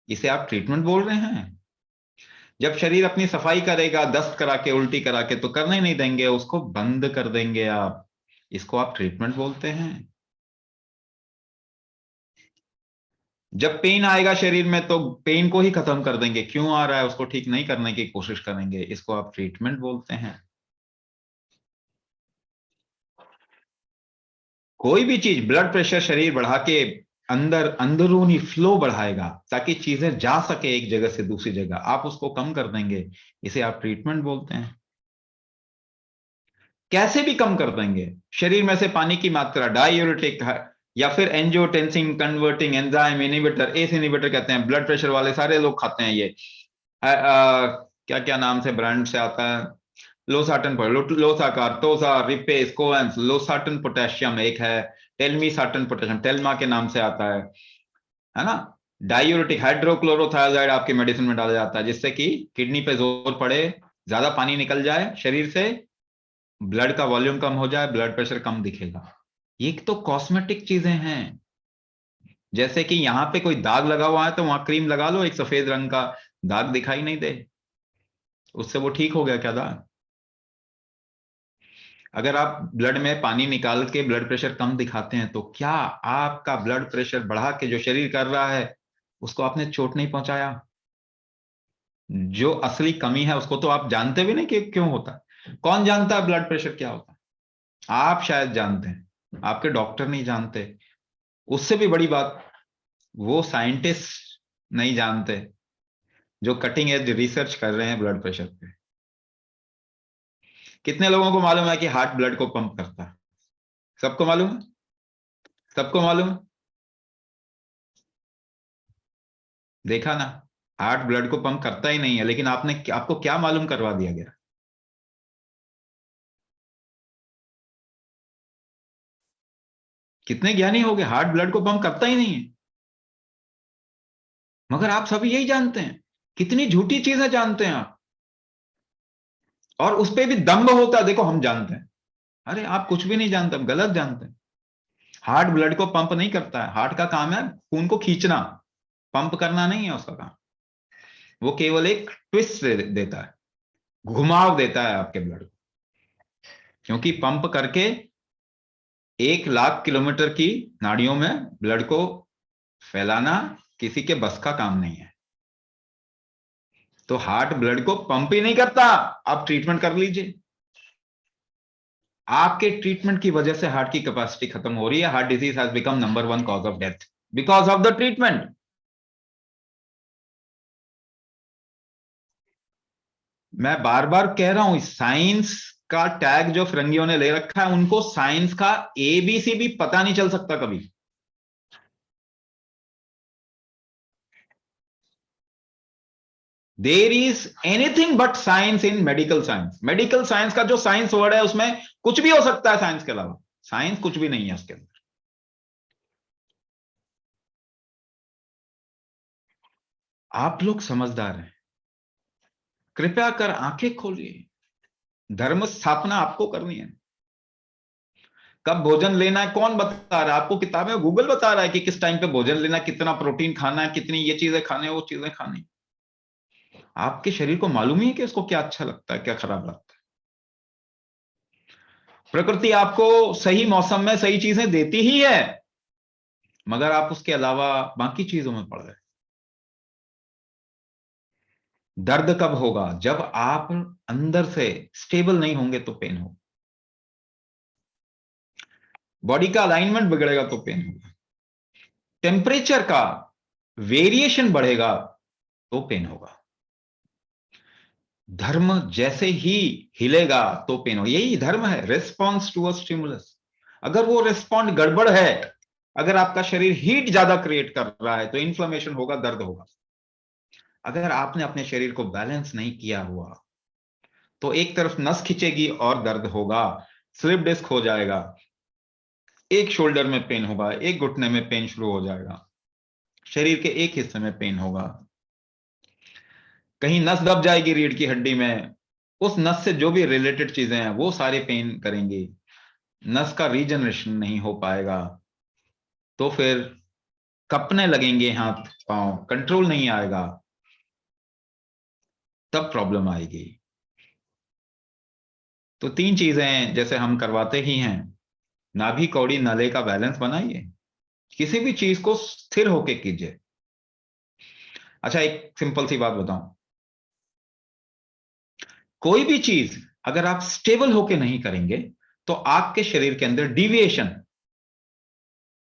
इसे आप ट्रीटमेंट बोल रहे हैं? जब शरीर अपनी सफाई करेगा, दस्त करा के, उल्टी करा के, तो करने नहीं देंगे, उसको बंद कर देंगे आप। इसको आप ट्रीटमेंट बोलते हैं? जब पेन आएगा शरीर में तो पेन को ही खत्म कर देंगे, क्यों आ रहा है उसको ठीक नहीं करने की कोशिश करेंगे, इसको आप ट्रीटमेंट बोलते हैं। कोई भी चीज, ब्लड प्रेशर शरीर बढ़ा के अंदर अंदरूनी फ्लो बढ़ाएगा ताकि चीजें जा सके एक जगह से दूसरी जगह, आप उसको कम कर देंगे, इसे आप ट्रीटमेंट बोलते हैं। कैसे भी कम कर देंगे शरीर में से पानी की मात्रा, डायूरेटिक या फिर angiotensin converting enzyme inhibitor, ACE inhibitor कहते हैं, ब्लड प्रेशर वाले सारे लोग खाते हैं ये। क्या क्या नाम से ब्रांड से आता है, लोसाटन, लोसाकार, टोसा, रिपेस, कोएंस, लोसाटन पोटेशियम एक है, टेलमीसाटन पोटेशियम टेल्मा के नाम से आता है ना। डायूरेटिक हाइड्रोक्लोरोथायोजाइड आपके मेडिसिन में डाला जाता है जिससे कि किडनी पे जोर पड़े, ज्यादा पानी निकल जाए शरीर से, ब्लड का वॉल्यूम कम हो जाए, ब्लड प्रेशर कम दिखेगा। ये तो कॉस्मेटिक चीजें हैं। जैसे कि यहां पे कोई दाग लगा हुआ है तो वहां क्रीम लगा लो, एक सफेद रंग का दाग दिखाई नहीं दे, उससे वो ठीक हो गया क्या दाग? अगर आप ब्लड में पानी निकाल के ब्लड प्रेशर कम दिखाते हैं तो क्या आपका ब्लड प्रेशर बढ़ा के जो शरीर कर रहा है उसको आपने चोट नहीं पहुंचाया? जो असली कमी है उसको तो आप जानते भी नहीं कि क्यों होता है। कौन जानता है ब्लड प्रेशर क्या होता है? आप शायद जानते हैं, आपके डॉक्टर नहीं जानते। उससे भी बड़ी बात, वो साइंटिस्ट नहीं जानते जो कटिंग एज रिसर्च कर रहे हैं ब्लड प्रेशर पे। कितने लोगों को मालूम है कि हार्ट ब्लड को पंप करता है? सबको मालूम है? सबको मालूम है? देखा ना, हार्ट ब्लड को पंप करता ही नहीं है, लेकिन आपको क्या मालूम करवा दिया गया? कितने ज्ञानी हो गए, हार्ट ब्लड को पंप करता ही नहीं है, मगर आप सभी यही जानते हैं। कितनी झूठी चीजें जानते हैं आप, और उस पर भी दम्भ होता है, देखो हम जानते हैं। अरे आप कुछ भी नहीं जानते, आप गलत जानते हैं। हार्ट ब्लड को पंप नहीं करता है, हार्ट का काम है खून को खींचना, पंप करना नहीं है उसका काम। वो केवल एक ट्विस्ट देता है, घुमाव देता है आपके ब्लड को, क्योंकि पंप करके 1 लाख किलोमीटर की नाड़ियों में ब्लड को फैलाना किसी के बस का काम नहीं है। तो हार्ट ब्लड को पंप ही नहीं करता, आप ट्रीटमेंट कर लीजिए। आपके ट्रीटमेंट की वजह से हार्ट की कैपेसिटी खत्म हो रही है, heart disease has become number 1 cause of death because of the treatment. मैं बार बार कह रहा हूं, साइंस का टैग जो फिरंगियों ने ले रखा है उनको साइंस का एबीसी भी पता नहीं चल सकता कभी। There is anything but science in medical science. Medical science का जो साइंस वर्ड है उसमें कुछ भी हो सकता है साइंस के अलावा, साइंस कुछ भी नहीं है उसके अंदर। आप लोग समझदार हैं, कृपया कर आंखें खोलिए। धर्म स्थापना आपको करनी है। कब भोजन लेना है कौन बता रहा है आपको? किताबें, गूगल बता रहा है कि किस टाइम पे भोजन लेना, कितना प्रोटीन खाना है, कितनी ये चीजें खाने, वो चीजें खानी। आपके शरीर को मालूम ही है कि उसको क्या अच्छा लगता है, क्या खराब लगता है। प्रकृति आपको सही मौसम में सही चीजें देती ही है, मगर आप उसके अलावा बाकी चीजों में पड़ गए। दर्द कब होगा? जब आप अंदर से स्टेबल नहीं होंगे तो पेन होगा। बॉडी का अलाइनमेंट बिगड़ेगा तो पेन होगा। टेम्परेचर का वेरिएशन बढ़ेगा तो पेन होगा। धर्म जैसे ही हिलेगा तो पेन होगा। यही धर्म है, रिस्पॉन्स टू अ स्टिमुलस। अगर वो रिस्पॉन्ड गड़बड़ है, अगर आपका शरीर हीट ज्यादा क्रिएट कर रहा है तो इन्फ्लेमेशन होगा, दर्द होगा। अगर आपने अपने शरीर को बैलेंस नहीं किया हुआ तो एक तरफ नस खिंचेगी और दर्द होगा, स्लिप डिस्क हो जाएगा, एक शोल्डर में पेन होगा, एक घुटने में पेन शुरू हो जाएगा, शरीर के एक हिस्से में पेन होगा, कहीं नस दब जाएगी रीढ़ की हड्डी में, उस नस से जो भी रिलेटेड चीजें हैं वो सारे पेन करेंगी, नस का रीजनरेशन नहीं हो पाएगा, तो फिर कपने लगेंगे हाथ पांव, कंट्रोल नहीं आएगा, तब प्रॉब्लम आएगी। तो 3 चीजें जैसे हम करवाते ही हैं, नाभि कौड़ी नले का बैलेंस बनाइए, किसी भी चीज को स्थिर होके कीजिए। अच्छा, एक सिंपल सी बात बताऊं, कोई भी चीज अगर आप स्टेबल होके नहीं करेंगे तो आपके शरीर के अंदर डिविएशन,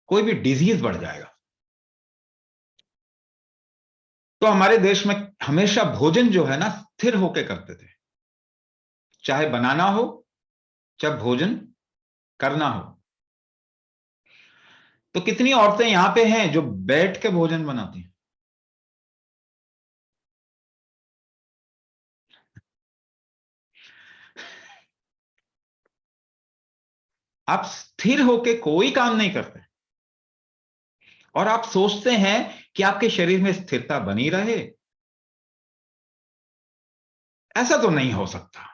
कोई भी डिजीज बढ़ जाएगा। तो हमारे देश में हमेशा भोजन जो है ना स्थिर होके करते थे, चाहे बनाना हो चाहे भोजन करना हो। तो कितनी औरतें यहां पे हैं जो बैठ के भोजन बनाती हैं। आप स्थिर होके कोई काम नहीं करते और आप सोचते हैं कि आपके शरीर में स्थिरता बनी रहे। ऐसा तो नहीं हो सकता।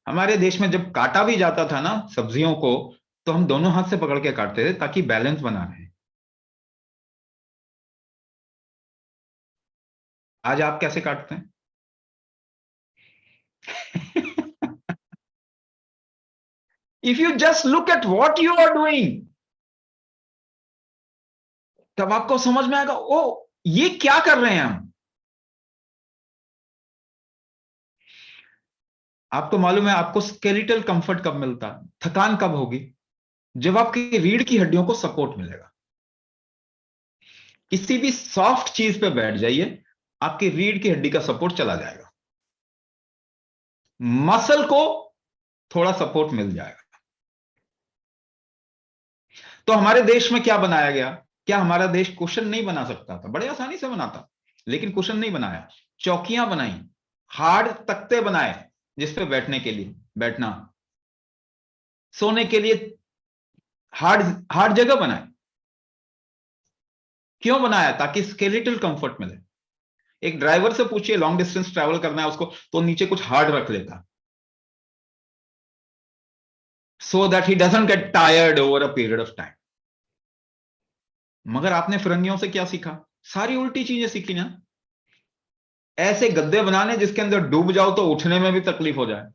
हमारे देश में जब काटा भी जाता था ना सब्जियों को, तो हम दोनों हाथ से पकड़ के काटते थे ताकि बैलेंस बना रहे। आज आप कैसे काटते हैं? If you just look at what you are doing, तब आपको समझ में आएगा ओ ये क्या कर रहे हैं हम। आपको मालूम है आपको स्केलेटल कंफर्ट कब मिलता है, थकान कब होगी? जब आपकी रीढ़ की हड्डियों को सपोर्ट मिलेगा। किसी भी सॉफ्ट चीज पे बैठ जाइए, आपकी रीढ़ की हड्डी का सपोर्ट चला जाएगा, मसल को थोड़ा सपोर्ट मिल जाएगा। तो हमारे देश में क्या बनाया गया? क्या हमारा देश कुशन नहीं बना सकता था? बड़े आसानी से बनाता, लेकिन कुशन नहीं बनाया। चौकियां बनाई, हार्ड तख्ते बनाए जिसपे बैठने के लिए बैठना, सोने के लिए हार्ड हार्ड जगह बनाए। क्यों बनाया? ताकि स्केलेटल कंफर्ट मिले। एक ड्राइवर से पूछिए लॉन्ग डिस्टेंस ट्रैवल करना है उसको, तो नीचे कुछ हार्ड रख लेता, so that he doesn't get tired over a period of time. मगर आपने फिरंगियों से क्या सीखा? सारी उल्टी चीजें सीखी ना। ऐसे गद्दे बनाने जिसके अंदर डूब जाओ तो उठने में भी तकलीफ हो जाए,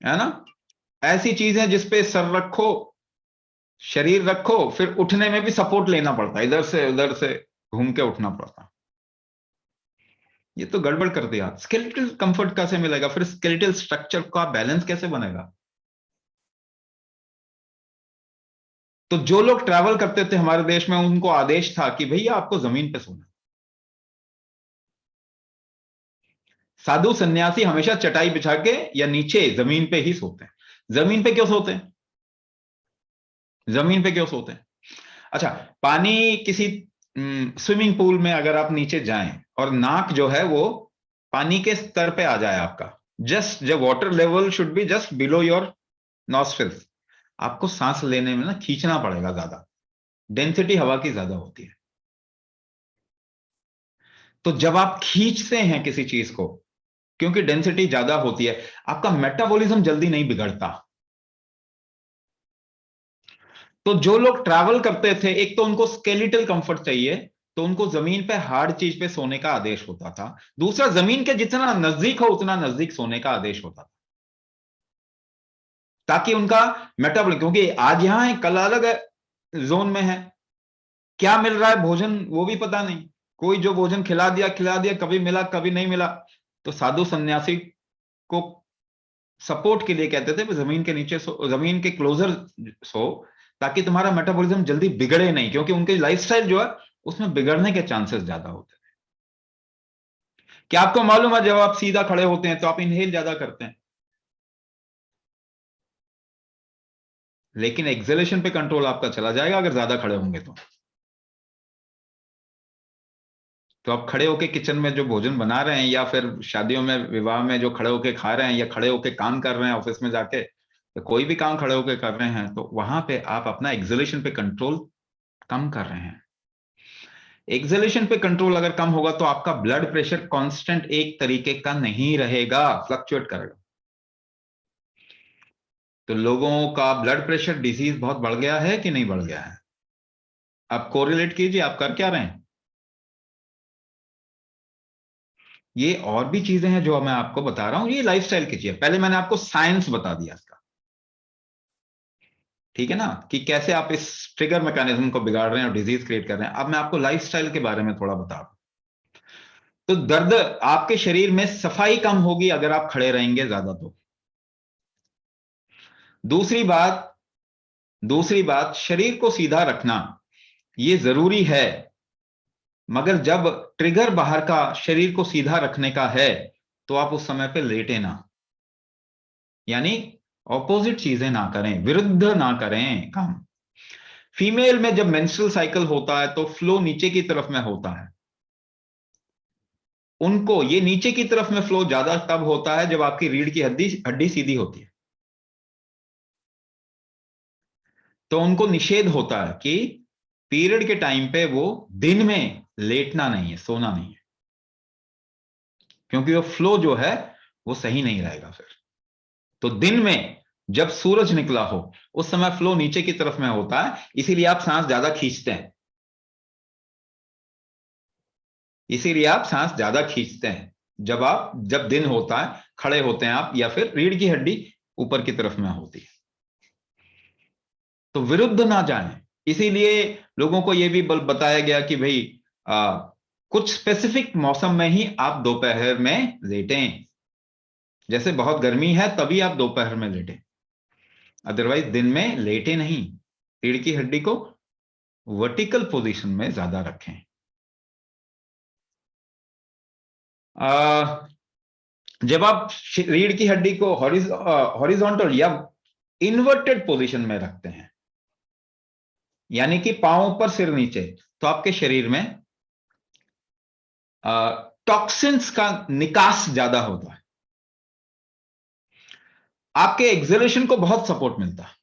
है ना? ऐसी चीजें जिसपे सर रखो, शरीर रखो, फिर उठने में भी सपोर्ट लेना पड़ता है, इधर से उधर से घूम के उठना पड़ता। ये तो गड़बड़ कर दिया। स्केलेटल कंफर्ट कैसे मिलेगा? फिर स्केलेटल स्ट्रक्चर का बैलेंस कैसे बनेगा? तो जो लोग ट्रैवल करते थे हमारे देश में, उनको आदेश था कि भैया आपको जमीन पे सोना। साधु सन्यासी हमेशा चटाई बिछा के या नीचे जमीन पे ही सोते हैं। जमीन पे क्यों सोते हैं? जमीन पे क्यों सोते हैं? अच्छा, पानी किसी स्विमिंग पूल में अगर आप नीचे जाएं और नाक जो है वो पानी के स्तर पे आ जाए आपका, जस्ट जब water level should be just below your nostrils, आपको सांस लेने में ना खींचना पड़ेगा ज्यादा, डेंसिटी हवा की ज्यादा होती है। तो जब आप खींचते हैं किसी चीज को, क्योंकि डेंसिटी ज्यादा होती है, आपका मेटाबॉलिज्म जल्दी नहीं बिगड़ता। तो जो लोग ट्रैवल करते थे, एक तो उनको स्केलेटल कंफर्ट चाहिए, तो उनको जमीन पे हार्ड चीज पे सोने का आदेश होता था। दूसरा, जमीन के जितना नजदीक हो उतना नजदीक सोने का आदेश होता था, ताकि उनका मेटाबॉलिज्म, क्योंकि आज यहां है कल अलग है जोन में है, क्या मिल रहा है भोजन वो भी पता नहीं। कोई जो भोजन खिला दिया, कभी मिला कभी नहीं मिला। तो साधु सन्यासी को सपोर्ट के लिए कहते थे जमीन के नीचे सो, जमीन के क्लोजर सो, ताकि तुम्हारा मेटाबॉलिज्म जल्दी बिगड़े नहीं, क्योंकि उनके लाइफस्टाइल जो है उसमें बिगड़ने के चांसेस ज्यादा होते हैं। क्या आपको मालूम है जब आप सीधा खड़े होते हैं तो आप इनहेल ज्यादा करते हैं, लेकिन एक्सेलेशन पे कंट्रोल आपका चला जाएगा अगर ज्यादा खड़े होंगे तो आप खड़े होके किचन में जो भोजन बना रहे हैं या फिर शादियों में विवाह में जो खड़े होके खा रहे हैं या खड़े होके काम कर रहे हैं ऑफिस में जाके, तो कोई भी काम खड़े होके कर रहे हैं, तो वहां पे आप अपना एक्सेलेशन पे कंट्रोल कम कर रहे हैं। एक्सेलेशन पे कंट्रोल अगर कम होगा तो आपका ब्लड प्रेशर कांस्टेंट एक तरीके का नहीं रहेगा, फ्लक्चुएट करेगा। तो लोगों का ब्लड प्रेशर डिजीज बहुत बढ़ गया है कि नहीं बढ़ गया है? आप कोरिलेट कीजिए, आप कर क्या रहे हैं। ये और भी चीजें हैं जो मैं आपको बता रहा हूं, ये लाइफस्टाइल की चीज है। पहले मैंने आपको साइंस बता दिया इसका, ठीक है ना, कि कैसे आप इस ट्रिगर मैकेनिज्म को बिगाड़ रहे हैं और डिजीज क्रिएट कर रहे हैं। अब मैं आपको लाइफस्टाइल के बारे में थोड़ा बता दूं। तो दर्द आपके शरीर में सफाई कम होगी अगर आप खड़े रहेंगे ज्यादा। तो दूसरी बात शरीर को सीधा रखना ये जरूरी है, मगर जब ट्रिगर बाहर का शरीर को सीधा रखने का है तो आप उस समय पे लेटे ना, यानी ऑपोजिट चीजें ना करें, विरुद्ध ना करें काम। फीमेल में जब मेंस्ट्रुअल साइकिल होता है तो फ्लो नीचे की तरफ में होता है। उनको ये नीचे की तरफ में फ्लो ज्यादा तब होता है जब आपकी रीढ़ की हड्डी हड्डी सीधी होती है। तो उनको निषेध होता है कि पीरियड के टाइम पे वो दिन में लेटना नहीं है, सोना नहीं है, क्योंकि वो फ्लो जो है वो सही नहीं रहेगा फिर। तो दिन में जब सूरज निकला हो उस समय फ्लो नीचे की तरफ में होता है, इसीलिए आप सांस ज्यादा खींचते हैं, इसीलिए आप सांस ज्यादा खींचते हैं जब दिन होता है, खड़े होते हैं आप, या फिर रीढ़ की हड्डी ऊपर की तरफ में होती है। तो विरुद्ध ना जाने, इसीलिए लोगों को यह भी बताया गया कि भाई कुछ स्पेसिफिक मौसम में ही आप दोपहर में लेटें। जैसे बहुत गर्मी है तभी आप दोपहर में लेटें, अदरवाइज दिन में लेटे नहीं। रीढ़ की हड्डी को वर्टिकल पोजीशन में ज्यादा रखें। जब आप रीढ़ की हड्डी को हॉरिजॉन्टल या इन्वर्टेड पोजीशन में रखते हैं, यानी कि पांव ऊपर सिर नीचे, तो आपके शरीर में टॉक्सिन्स का निकास ज्यादा होता है, आपके एक्सहेलेशन को बहुत सपोर्ट मिलता है।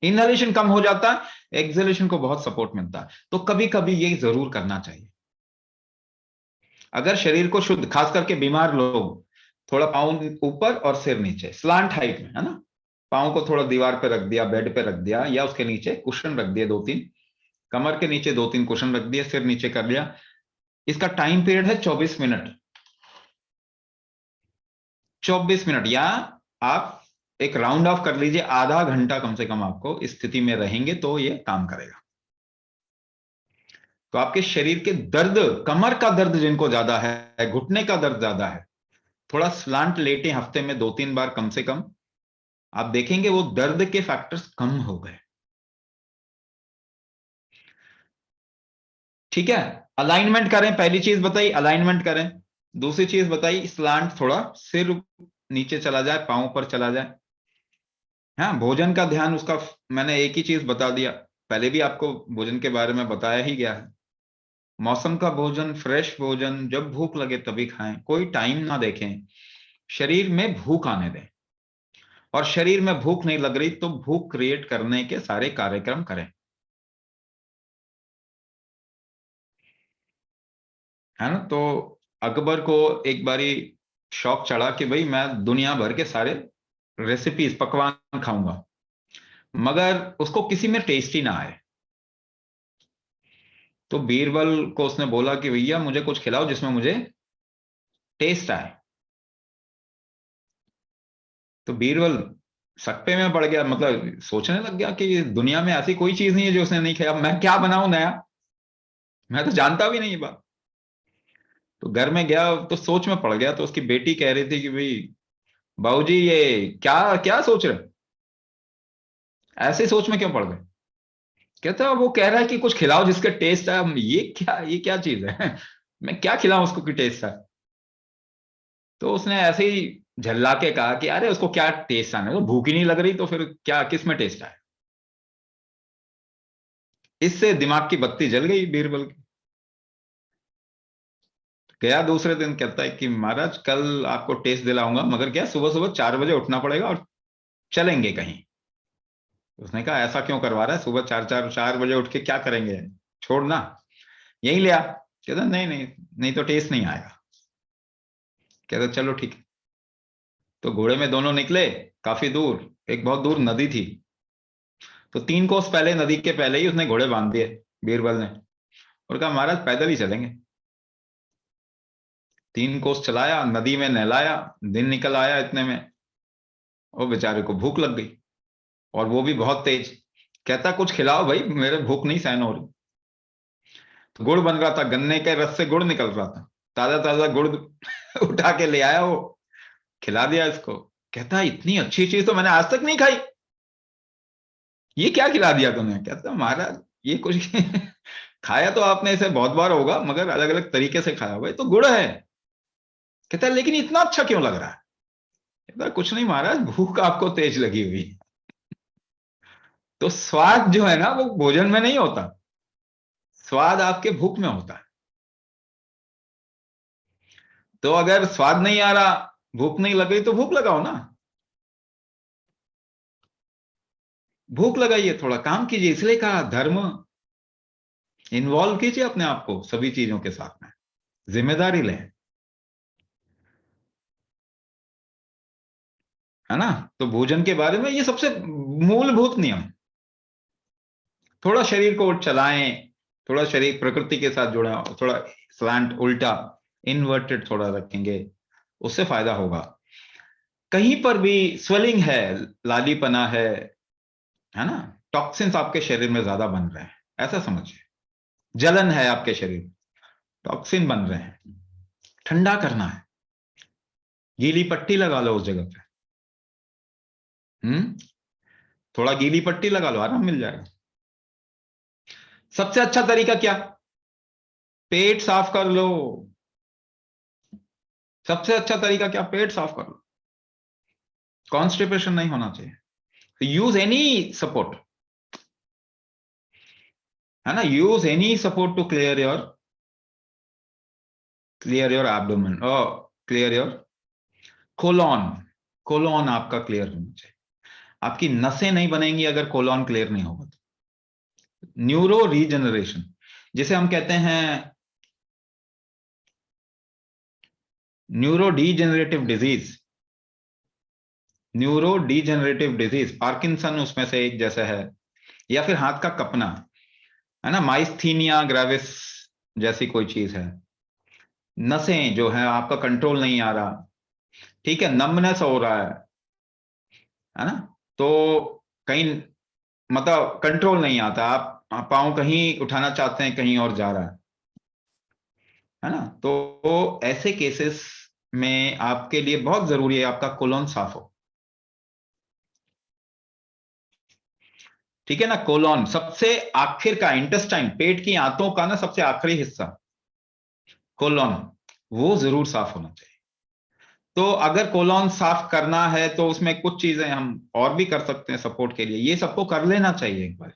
इनहेलेशन कम हो जाता है, एक्सहेलेशन को बहुत सपोर्ट मिलता है। तो कभी कभी ये जरूर करना चाहिए। अगर शरीर को शुद्ध, खास करके बीमार लोग, थोड़ा पाँव ऊपर और सिर नीचे, स्लांट हाइट में, है ना, पाँव को थोड़ा दीवार पे रख दिया, बेड पे रख दिया, या उसके नीचे कुशन रख दिए 2-3, कमर के नीचे 2-3 कुशन रख दिए, सिर नीचे कर लिया। इसका टाइम पीरियड है 24 मिनट। 24 मिनट, या आप एक राउंड ऑफ कर लीजिए, आधा घंटा कम से कम आपको इस स्थिति में रहेंगे तो ये काम करेगा। तो आपके शरीर के दर्द, कमर का दर्द जिनको ज्यादा है, घुटने का दर्द ज्यादा है, थोड़ा स्लांट लेटे हफ्ते में 2-3 बार कम से कम, आप देखेंगे वो दर्द के फैक्टर्स कम हो गए। ठीक है, अलाइनमेंट करें, पहली चीज बताई अलाइनमेंट करें। दूसरी चीज बताई स्लांट, थोड़ा सिर नीचे चला जाए, पांव पर चला जाए। हाँ, भोजन का ध्यान उसका, मैंने एक ही चीज बता दिया, पहले भी आपको भोजन के बारे में बताया ही गया है। मौसम का भोजन, फ्रेश भोजन, जब भूख लगे तभी खाएं, कोई टाइम ना देखें, शरीर में भूख आने दें। और शरीर में भूख नहीं लग रही तो भूख क्रिएट करने के सारे कार्यक्रम करें, है ना। तो अकबर को एक बारी शौक चढ़ा कि भाई मैं दुनिया भर के सारे रेसिपीज, पकवान खाऊंगा, मगर उसको किसी में टेस्ट ही ना आए। तो बीरबल को उसने बोला कि भैया मुझे कुछ खिलाओ जिसमें मुझे टेस्ट आए। तो बीरबल सकते में पड़ गया, मतलब सोचने लग गया कि दुनिया में ऐसी कोई चीज नहीं है जो उसने नहीं खाया, मैं क्या बनाऊं नया, मैं तो जानता भी नहीं ये बात। तो घर में गया तो सोच में पड़ गया। तो उसकी बेटी कह रही थी कि भाई बाबूजी ये क्या क्या सोच रहे, ऐसे सोच में क्यों पड़ गए। कहता वो कह रहा है कि कुछ खिलाओ जिसके टेस्ट है। ये क्या चीज है मैं क्या खिलाऊं उसको कि टेस्ट है। तो उसने ऐसे ही झल्ला के कहा कि अरे उसको क्या टेस्ट आना, तो भूख ही नहीं लग रही तो फिर क्या, किस में टेस्ट आए। इससे दिमाग की बत्ती जल गई बीरबल की। गया दूसरे दिन, कहता है कि महाराज कल आपको टेस्ट दिलाऊंगा, मगर क्या सुबह सुबह 4 बजे उठना पड़ेगा और चलेंगे कहीं। उसने कहा ऐसा क्यों करवा रहा है, सुबह 4 बजे उठ के क्या करेंगे, छोड़ना, यही ले आ। कहता नहीं नहीं नहीं, तो टेस्ट नहीं आएगा। कहता चलो ठीक है। तो घोड़े में दोनों निकले काफी दूर, एक बहुत दूर नदी थी। तो 3 कोस पहले, नदी के पहले ही उसने घोड़े बांध दिए बीरबल ने, और कहा महाराज पैदल ही चलेंगे। 3 कोस चलाया, नदी में नहलाया, दिन निकल आया इतने में, और बेचारे को भूख लग गई। और वो भी बहुत तेज। कहता कुछ खिलाओ भाई, मेरे भूख नहीं सहन हो रही। तो गुड़ बन रहा था, गन्ने के रस से गुड़ निकल रहा था, ताजा ताजा गुड़ उठा के ले आया वो, खिला दिया इसको। कहता इतनी अच्छी चीज तो मैंने आज तक नहीं खाई, ये क्या खिला दिया तुमने? कहता महाराज ये कुछ खाया तो आपने इसे बहुत बार होगा, मगर अलग अलग तरीके से खाया होगा, ये तो गुड़ है। कहता लेकिन इतना अच्छा क्यों लग रहा है? कहता कुछ नहीं महाराज, भूख आपको तेज लगी हुई। तो स्वाद जो है ना वो भोजन में नहीं होता, स्वाद आपके भूख में होता है। तो अगर स्वाद नहीं आ रहा, भूख नहीं लग रही, तो भूख लगाओ ना, भूख लगाइए, थोड़ा काम कीजिए। इसलिए कहा धर्म, इन्वॉल्व कीजिए अपने आप को सभी चीजों के साथ में, जिम्मेदारी लें, है ना। तो भोजन के बारे में ये सबसे मूलभूत नियम। थोड़ा शरीर को चलाएं, थोड़ा शरीर प्रकृति के साथ जुड़ा, थोड़ा स्लैंट उल्टा इन्वर्टेड थोड़ा रखेंगे, उससे फायदा होगा। कहीं पर भी स्वेलिंग है, लालीपना है ना, टॉक्सिन्स आपके शरीर में ज्यादा बन रहे हैं, ऐसा समझिए। जलन है आपके शरीर, टॉक्सिन बन रहे हैं, ठंडा करना है, गीली पट्टी लगा लो उस जगह पे। थोड़ा गीली पट्टी लगा लो, आराम मिल जाएगा। सबसे अच्छा तरीका क्या? पेट साफ कर लो। सबसे अच्छा तरीका क्या? पेट साफ कर लो, कॉन्स्टिपेशन नहीं होना चाहिए। यूज एनी सपोर्ट, है ना, use any support to clear your abdomen और क्लियर योर कोलॉन। कोलॉन आपका क्लियर होना चाहिए। आपकी नसें नहीं बनेंगी अगर कोलॉन क्लियर नहीं होगा तो। न्यूरो रीजनरेशन जिसे हम कहते हैं, neuro degenerative disease, neuro degenerative disease, Parkinson उसमें से एक जैसा है, या फिर हाथ का कपना, है ना, माइस्थीनिया ग्रेविस जैसी कोई चीज है। नसें जो है आपका कंट्रोल नहीं आ रहा, ठीक है, नमनेस हो रहा है ना, तो कहीं मतलब कंट्रोल नहीं आता, आप पाँव कहीं उठाना चाहते हैं, कहीं और जा रहा है ना। तो ऐसे केसेस में आपके लिए बहुत जरूरी है आपका कोलोन साफ हो, ठीक है ना। कोलोन सबसे आखिर का, इंटेस्टाइन, पेट की आंतों का ना सबसे आखिरी हिस्सा, कोलोन, वो जरूर साफ होना चाहिए। तो अगर कोलोन साफ करना है तो उसमें कुछ चीजें हम और भी कर सकते हैं सपोर्ट के लिए, ये सबको कर लेना चाहिए एक बार,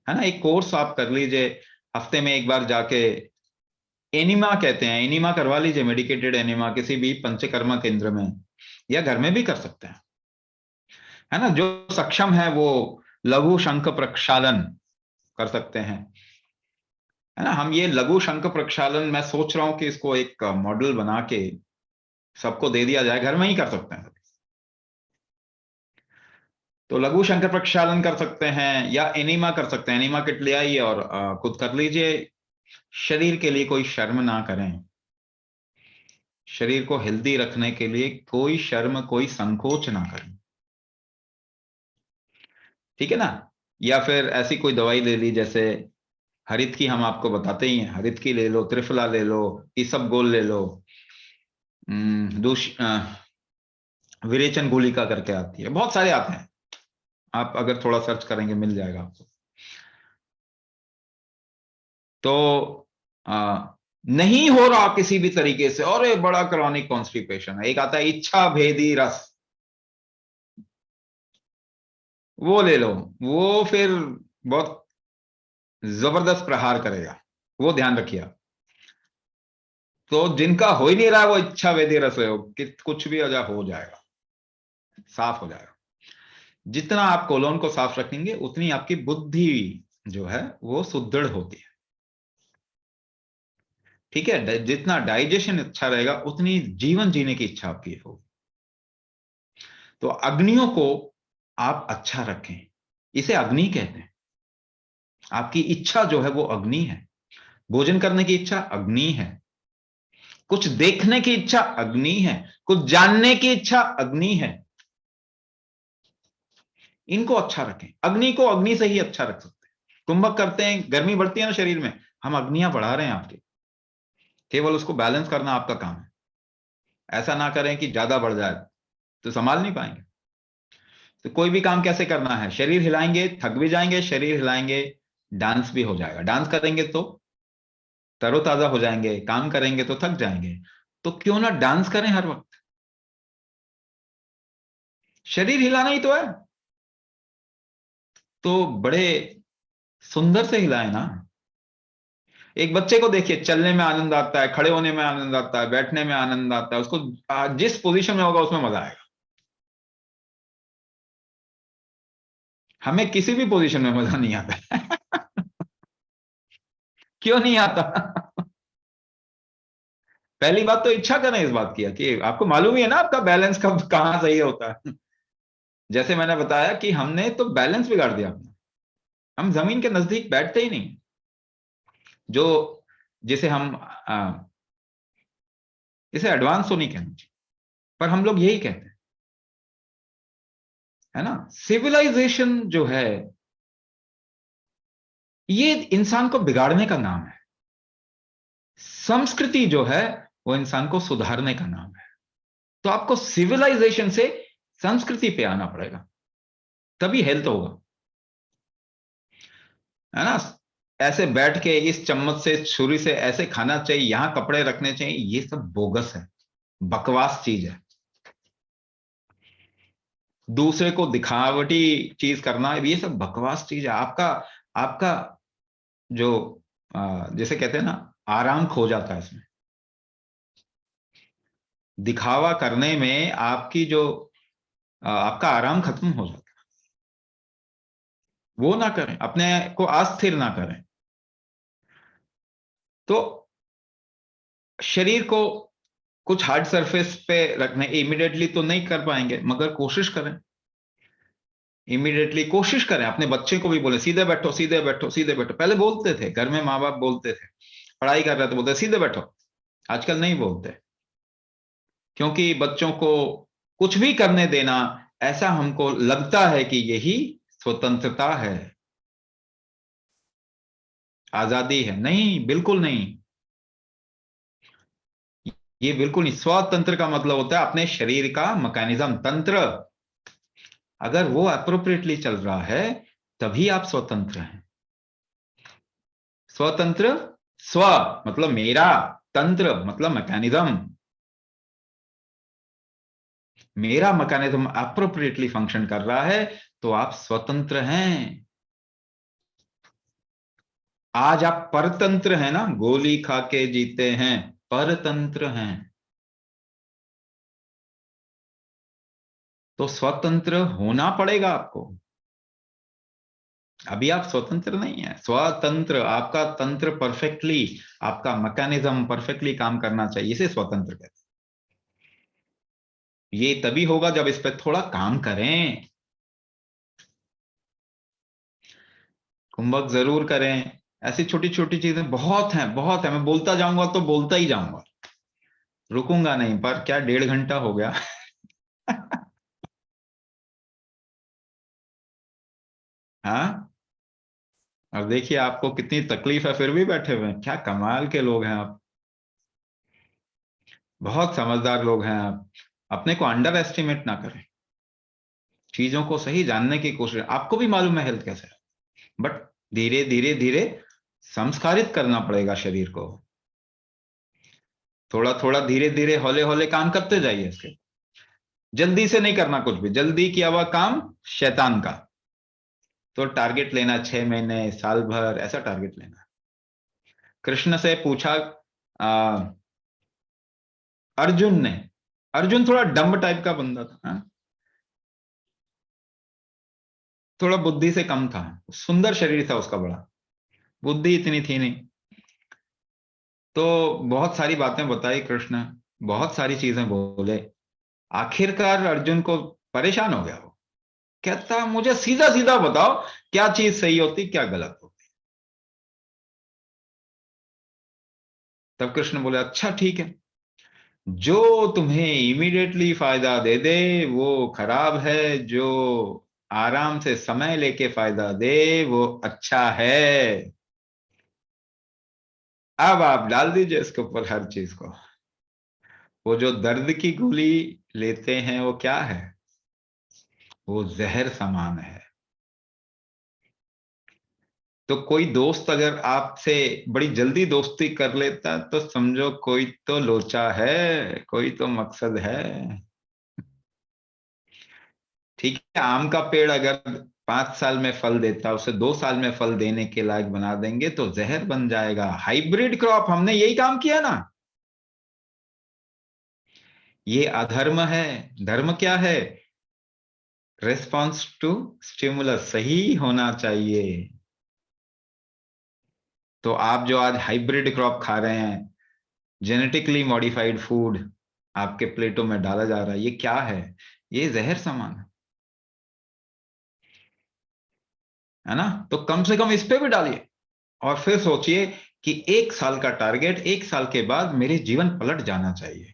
है ना। एक कोर्स आप कर लीजिए, हफ्ते में एक बार जाके, एनिमा कहते हैं, एनिमा करवा लीजिए, मेडिकेटेड एनिमा किसी भी पंचकर्मा केंद्र में, या घर में भी कर सकते हैं, है ना। जो सक्षम है वो लघु शंख प्रक्षालन कर सकते हैं, है ना। हम ये लघु शंख प्रक्षालन, मैं सोच रहा हूं कि इसको एक मॉडल बना के सबको दे दिया जाए, घर में ही कर सकते हैं। तो लघु शंख प्रक्षालन कर सकते हैं, या एनीमा कर सकते हैं, एनीमा किट ले आइए और खुद कर लीजिए। शरीर के लिए कोई शर्म ना करें, शरीर को हेल्दी रखने के लिए कोई शर्म, कोई संकोच ना करें, ठीक है ना। या फिर ऐसी कोई दवाई ले ली, जैसे हरित की हम आपको बताते ही हैं, हरित की ले लो, त्रिफला ले लो, इसबगोल ले लो, विरेचन गुलिका करके आती है, बहुत सारे आते हैं, आप अगर थोड़ा सर्च करेंगे मिल जाएगा आपको। तो नहीं हो रहा किसी भी तरीके से, और एक बड़ा क्रॉनिक कॉन्स्टिपेशन है, एक आता है इच्छा भेदी रस, वो ले लो, वो फिर बहुत जबरदस्त प्रहार करेगा, वो ध्यान रखिए। तो जिनका हो ही नहीं रहा वो इच्छा भेदी रस हो कि कुछ भी अजा हो जाएगा, साफ हो जाएगा। जितना आप कोलोन को साफ रखेंगे उतनी आपकी बुद्धि जो है वो सुदृढ़ होती है, ठीक है। जितना डाइजेशन अच्छा रहेगा उतनी जीवन जीने की इच्छा आपकी होगी। तो अग्नियों को आप अच्छा रखें, इसे अग्नि कहते हैं। आपकी इच्छा जो है वो अग्नि है, भोजन करने की इच्छा अग्नि है, कुछ देखने की इच्छा अग्नि है, कुछ जानने की इच्छा अग्नि है। इनको अच्छा रखें। अग्नि को अग्नि से ही अच्छा रख सकते हैं। कुंभक करते हैं, गर्मी बढ़ती है ना शरीर में, हम अग्नियां बढ़ा रहे हैं आपके, केवल उसको बैलेंस करना आपका काम है। ऐसा ना करें कि ज्यादा बढ़ जाए तो संभाल नहीं पाएंगे। तो कोई भी काम कैसे करना है, शरीर हिलाएंगे थक भी जाएंगे, शरीर हिलाएंगे डांस भी हो जाएगा। डांस करेंगे तो तरोताजा हो जाएंगे, काम करेंगे तो थक जाएंगे। तो क्यों ना डांस करें हर वक्त, शरीर हिलाना ही तो है। तो बड़े सुंदर से हिलाए ना। एक बच्चे को देखिए, चलने में आनंद आता है, खड़े होने में आनंद आता है, बैठने में आनंद आता है, उसको जिस पोजीशन में होगा उसमें मजा आएगा। हमें किसी भी पोजीशन में मजा नहीं आता। क्यों नहीं आता? पहली बात तो इच्छा करें इस बात की, कि आपको मालूम ही है ना आपका बैलेंस कब कहां सही होता है। जैसे मैंने बताया कि हमने तो बैलेंस बिगाड़ दिया अपना, हम जमीन के नजदीक बैठते ही नहीं। जो जिसे हम इसे एडवांस तो नहीं कहना चाहिए, पर हम लोग यही कहते हैं, है ना। सिविलाइजेशन जो है ये इंसान को बिगाड़ने का नाम है, संस्कृति जो है वो इंसान को सुधारने का नाम है। तो आपको सिविलाइजेशन से संस्कृति पे आना पड़ेगा, तभी हेल्थ होगा, है ना। ऐसे बैठ के इस चम्मच से छुरी से ऐसे खाना चाहिए, यहां कपड़े रखने चाहिए, ये सब बोगस है, बकवास चीज है। दूसरे को दिखावटी चीज करना, ये सब बकवास चीज है। आपका आपका जो जैसे कहते हैं ना, आराम खो जाता है इसमें। दिखावा करने में आपकी जो आपका आराम खत्म हो जाता है। वो ना करें, अपने को अस्थिर ना करें। तो शरीर को कुछ हार्ड सरफेस पे रखने, इमीडिएटली तो नहीं कर पाएंगे, मगर कोशिश करें। इमीडिएटली कोशिश करें। अपने बच्चे को भी बोले सीधे बैठो सीधे बैठो सीधे बैठो। पहले बोलते थे, घर में माँ बाप बोलते थे, पढ़ाई कर रहे थे बोलते सीधे बैठो। आजकल नहीं बोलते, क्योंकि बच्चों को कुछ भी करने देना, ऐसा हमको लगता है कि यही स्वतंत्रता है, आजादी है। नहीं, बिल्कुल नहीं। ये बिल्कुल नहीं। स्वतंत्र का मतलब होता है अपने शरीर का मैकेनिज्म, तंत्र अगर वो अप्रोप्रिएटली चल रहा है तभी आप स्वतंत्र हैं। स्वतंत्र, स्व मतलब मेरा, तंत्र मतलब मैकेनिज्म। मेरा मैकेनिज्म अप्रोप्रिएटली फंक्शन कर रहा है तो आप स्वतंत्र हैं। आज आप परतंत्र हैं ना, गोली खा के जीते हैं, परतंत्र हैं। तो स्वतंत्र होना पड़ेगा आपको। अभी आप स्वतंत्र नहीं है। स्वतंत्र, आपका तंत्र परफेक्टली, आपका मैकेनिज्म परफेक्टली काम करना चाहिए, इसे स्वतंत्र कहते हैं। ये तभी होगा जब इस पर थोड़ा काम करें। कुंभक जरूर करें। ऐसी छोटी छोटी चीजें बहुत हैं, बहुत है। मैं बोलता जाऊंगा तो बोलता ही जाऊंगा, रुकूंगा नहीं। पर क्या 1.5 घंटा हो गया। हाँ, अब देखिए आपको कितनी तकलीफ है, फिर भी बैठे हुए हैं। क्या कमाल के लोग हैं आप, बहुत समझदार लोग हैं आप। अपने को अंडर एस्टिमेट ना करें, चीजों को सही जानने की कोशिश। आपको भी मालूम है हेल्थ कैसे है, बट धीरे धीरे धीरे संस्कारित करना पड़ेगा शरीर को। थोड़ा थोड़ा धीरे धीरे हौले हौले काम करते जाइए इसके। जल्दी से नहीं करना कुछ भी, जल्दी किया हुआ काम शैतान का। तो टारगेट लेना 6 महीने, साल भर, ऐसा टारगेट लेना। कृष्ण से पूछा अर्जुन ने, अर्जुन थोड़ा डम्ब टाइप का बंदा था, हाँ? थोड़ा बुद्धि से कम था, सुंदर शरीर था उसका बड़ा, बुद्धि इतनी थी नहीं। तो बहुत सारी बातें बताई कृष्ण, बहुत सारी चीजें बोले। आखिरकार अर्जुन को परेशान हो गया वो। कहता मुझे सीधा सीधा बताओ, क्या चीज सही होती क्या गलत होती। तब कृष्ण बोले अच्छा ठीक है, जो तुम्हें इमीडिएटली फायदा दे दे वो खराब है, जो आराम से समय लेके फायदा दे, वो अच्छा है। अब आप डाल दीजिए इसके ऊपर हर चीज को। वो जो दर्द की गोली लेते हैं वो क्या है? वो जहर समान है। तो कोई दोस्त अगर आपसे बड़ी जल्दी दोस्ती कर लेता तो समझो कोई तो लोचा है, कोई तो मकसद है। ठीक है, आम का पेड़ अगर 5 साल में फल देता, उसे 2 साल में फल देने के लायक बना देंगे तो जहर बन जाएगा। हाइब्रिड क्रॉप, हमने यही काम किया ना। ये अधर्म है। धर्म क्या है? रेस्पॉन्स टू स्टिमुलस सही होना चाहिए। तो आप जो आज हाइब्रिड क्रॉप खा रहे हैं, जेनेटिकली मॉडिफाइड फूड आपके प्लेटों में डाला जा रहा है, ये क्या है? ये जहर समान है ना। तो कम से कम इस पे भी डालिए और फिर सोचिए कि 1 साल का टारगेट, 1 साल के बाद मेरे जीवन पलट जाना चाहिए।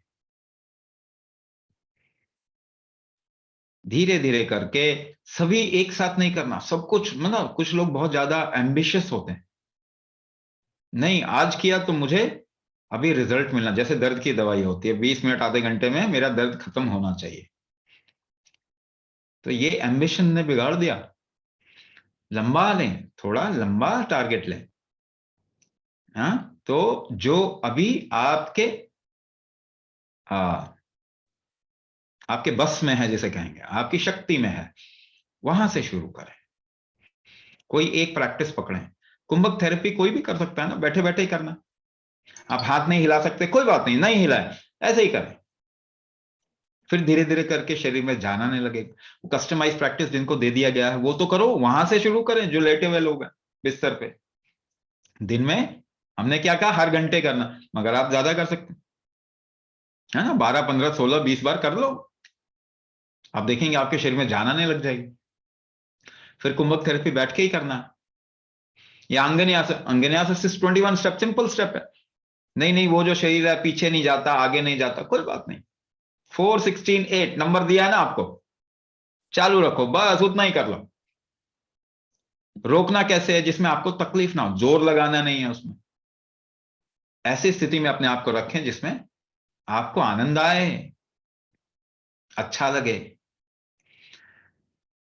धीरे धीरे करके, सभी एक साथ नहीं करना सब कुछ। मतलब कुछ लोग बहुत ज्यादा एम्बिशियस होते हैं, नहीं आज किया तो मुझे अभी रिजल्ट मिलना। जैसे दर्द की दवाई होती है, 20 मिनट आधे घंटे में मेरा दर्द खत्म होना चाहिए। तो ये एम्बिशन ने बिगाड़ दिया। लंबा लें, थोड़ा लंबा टारगेट लें। हाँ, तो जो अभी आ, आपके बस में है, जिसे कहेंगे आपकी शक्ति में है, वहां से शुरू करें। कोई एक प्रैक्टिस पकड़ें। कुंभक थेरेपी कोई भी कर सकता है ना, बैठे बैठे ही करना। आप हाथ नहीं हिला सकते, कोई बात नहीं, नहीं हिलाए, ऐसे ही करें। फिर धीरे धीरे करके शरीर में जान आने लगेगा। वो कस्टमाइज प्रैक्टिस जिनको दे दिया गया है वो तो करो, वहां से शुरू करें। जो लेटे हुए लोग हैं बिस्तर पे, दिन में हमने क्या कहा, हर घंटे करना, मगर आप ज्यादा कर सकते हैं ना, 12 15 16 20 बार कर लो। आप देखेंगे आपके शरीर में जान आने लग जाएगी। फिर कुंभक थेरेपी बैठ के ही करना। या अंगन्यास, अंगन्यास 21 स्टेप, सिंपल स्टेप है। नहीं नहीं, वो जो शरीर है पीछे नहीं जाता, आगे नहीं जाता, कोई बात नहीं। 4 16 8 नंबर दिया है ना आपको, चालू रखो, बस उतना ही कर लो। रोकना कैसे है? जिसमें आपको तकलीफ ना हो, जोर लगाना नहीं है उसमें। ऐसी स्थिति में अपने आप को रखें जिसमें आपको आनंद आए, अच्छा लगे।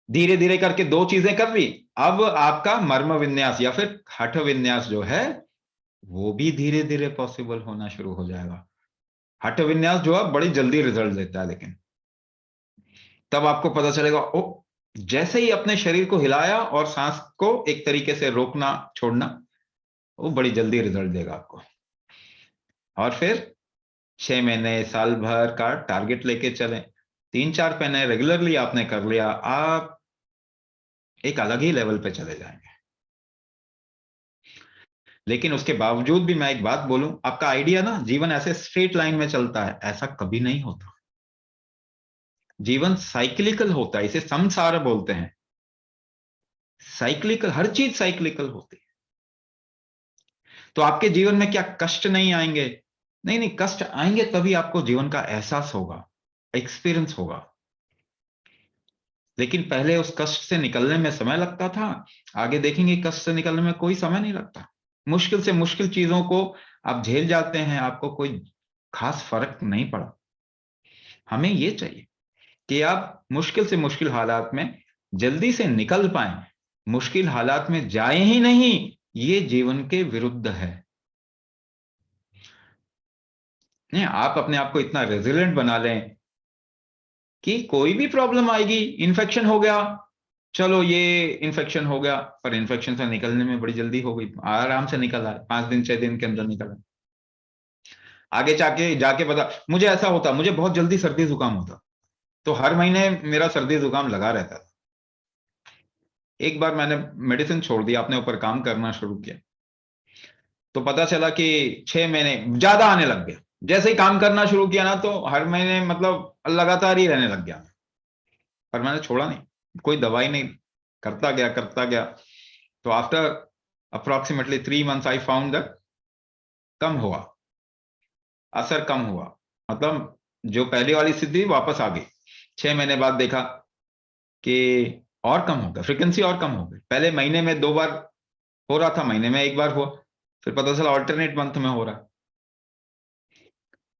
धीरे धीरे करके 2 चीजें कर ली। अब आपका मर्म विन्यास या फिर हठ विन्यास जो है, वो भी धीरे धीरे पॉसिबल होना शुरू हो जाएगा। हठ विन्यास जो है बड़ी जल्दी रिजल्ट देता है, लेकिन तब आपको पता चलेगा, ओ, जैसे ही अपने शरीर को हिलाया और सांस को एक तरीके से रोकना छोड़ना, वो बड़ी जल्दी रिजल्ट देगा आपको। और फिर 6 महीने साल भर का टारगेट लेके चलें। 3 4 महीने रेगुलरली आपने कर लिया, आप एक अलग ही लेवल पे चले जाएंगे। लेकिन उसके बावजूद भी मैं एक बात बोलूं, आपका आइडिया ना, जीवन ऐसे स्ट्रेट लाइन में चलता है, ऐसा कभी नहीं होता। जीवन साइक्लिकल होता है, इसे संसार बोलते हैं। साइक्लिकल, हर चीज साइक्लिकल होती है। तो आपके जीवन में क्या कष्ट नहीं आएंगे? नहीं नहीं, कष्ट आएंगे, तभी आपको जीवन का एहसास होगा, एक्सपीरियंस होगा। लेकिन पहले उस कष्ट से निकलने में समय लगता था, आगे देखेंगे कष्ट से निकलने में कोई समय नहीं लगता। मुश्किल से मुश्किल चीजों को आप झेल जाते हैं, आपको कोई खास फर्क नहीं पड़ा। हमें ये चाहिए कि आप मुश्किल से मुश्किल हालात में जल्दी से निकल पाए, मुश्किल हालात में जाए ही नहीं, ये जीवन के विरुद्ध है। नहीं, आप अपने आप को इतना रेजिलिएंट बना लें कि कोई भी प्रॉब्लम आएगी, इन्फेक्शन हो गया, चलो ये इन्फेक्शन हो गया, पर इन्फेक्शन से निकलने में बड़ी जल्दी हो गई, आराम से निकल आए, 5 दिन 6 दिन के अंदर निकल आए। आगे जाके जाके पता, मुझे ऐसा होता, मुझे बहुत जल्दी सर्दी जुकाम होता, तो हर महीने मेरा सर्दी जुकाम लगा रहता था। एक बार मैंने मेडिसिन छोड़ दिया, अपने ऊपर काम करना शुरू किया, तो पता चला कि 6 महीने ज्यादा आने लग गया। जैसे ही काम करना शुरू किया ना, तो हर महीने मतलब लगातार ही रहने लग गया। पर मैंने छोड़ा नहीं, कोई दवाई नहीं, करता गया। तो after approximately 3 months I found that come हुआ, असर कम हुआ। मतलब जो पहले वाली स्थिति वापस आ गई। 6 महीने बाद देखा कि और कम हो गया, फ्रीक्वेंसी और कम हो गई। पहले महीने में 2 बार हो रहा था, महीने में 1 बार हुआ, फिर पता चला ऑल्टरनेट मंथ में हो रहा,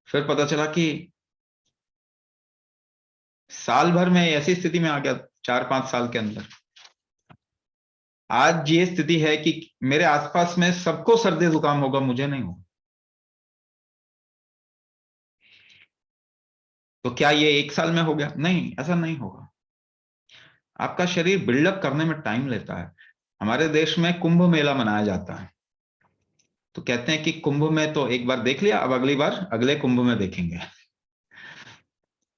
फिर पता चला कि साल भर में ऐसी स्थिति में आ गया, 4-5 साल के अंदर। आज ये स्थिति है कि मेरे आसपास में सबको सर्दी जुकाम होगा, मुझे नहीं होगा। तो क्या ये 1 साल में हो गया? नहीं, ऐसा नहीं होगा। आपका शरीर बिल्डअप करने में टाइम लेता है। हमारे देश में कुंभ मेला मनाया जाता है, तो कहते हैं कि कुंभ में तो एक बार देख लिया, अब अगली बार अगले कुंभ में देखेंगे।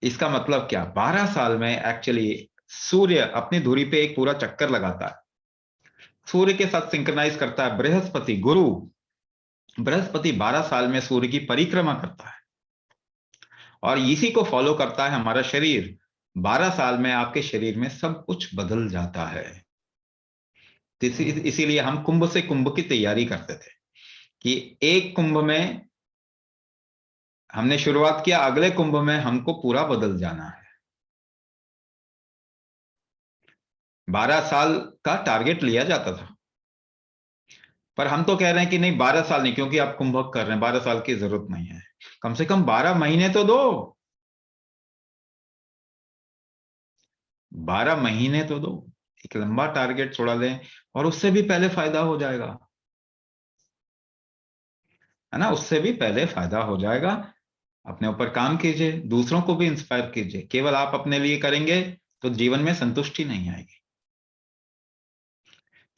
इसका मतलब क्या? 12 साल में एक्चुअली सूर्य अपनी धुरी पे एक पूरा चक्कर लगाता है, सूर्य के साथ सिंक्रोनाइज करता है बृहस्पति गुरु। बृहस्पति 12 साल में सूर्य की परिक्रमा करता है, और इसी को फॉलो करता है हमारा शरीर। 12 साल में आपके शरीर में सब कुछ बदल जाता है। इसीलिए हम कुंभ से कुंभ की तैयारी करते थे कि एक कुंभ में हमने शुरुआत किया, अगले कुंभ में हमको पूरा बदल जाना है। 12 साल का टारगेट लिया जाता था, पर हम तो कह रहे हैं कि नहीं, 12 साल नहीं, क्योंकि आप कुंभ कर रहे हैं, 12 साल की जरूरत नहीं है। कम से कम 12 महीने तो दो, 12 महीने तो दो। एक लंबा टारगेट छोड़ा लें, और उससे भी पहले फायदा हो जाएगा, है ना, उससे भी पहले फायदा हो जाएगा। अपने ऊपर काम कीजिए, दूसरों को भी इंस्पायर कीजिए। केवल आप अपने लिए करेंगे तो जीवन में संतुष्टि नहीं आएगी।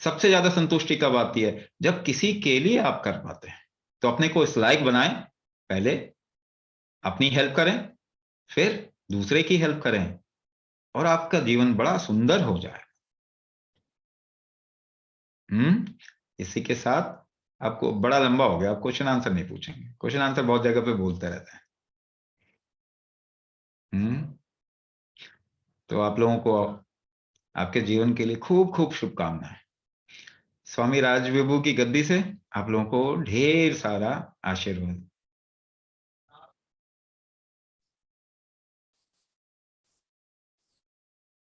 सबसे ज्यादा संतुष्टि कब आती है? जब किसी के लिए आप कर पाते हैं। तो अपने को इस लायक बनाएं, पहले अपनी हेल्प करें, फिर दूसरे की हेल्प करें, और आपका जीवन बड़ा सुंदर हो जाए। इसी के साथ, आपको बड़ा लंबा हो गया, आप क्वेश्चन आंसर नहीं पूछेंगे, क्वेश्चन आंसर बहुत जगह पे बोलते रहते हैं। तो आप लोगों को आपके जीवन के लिए खूब खूब शुभकामनाएं। स्वामी राज विभू की गद्दी से आप लोगों को ढेर सारा आशीर्वाद।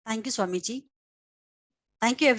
Thank you, Swamiji. Thank you, everyone.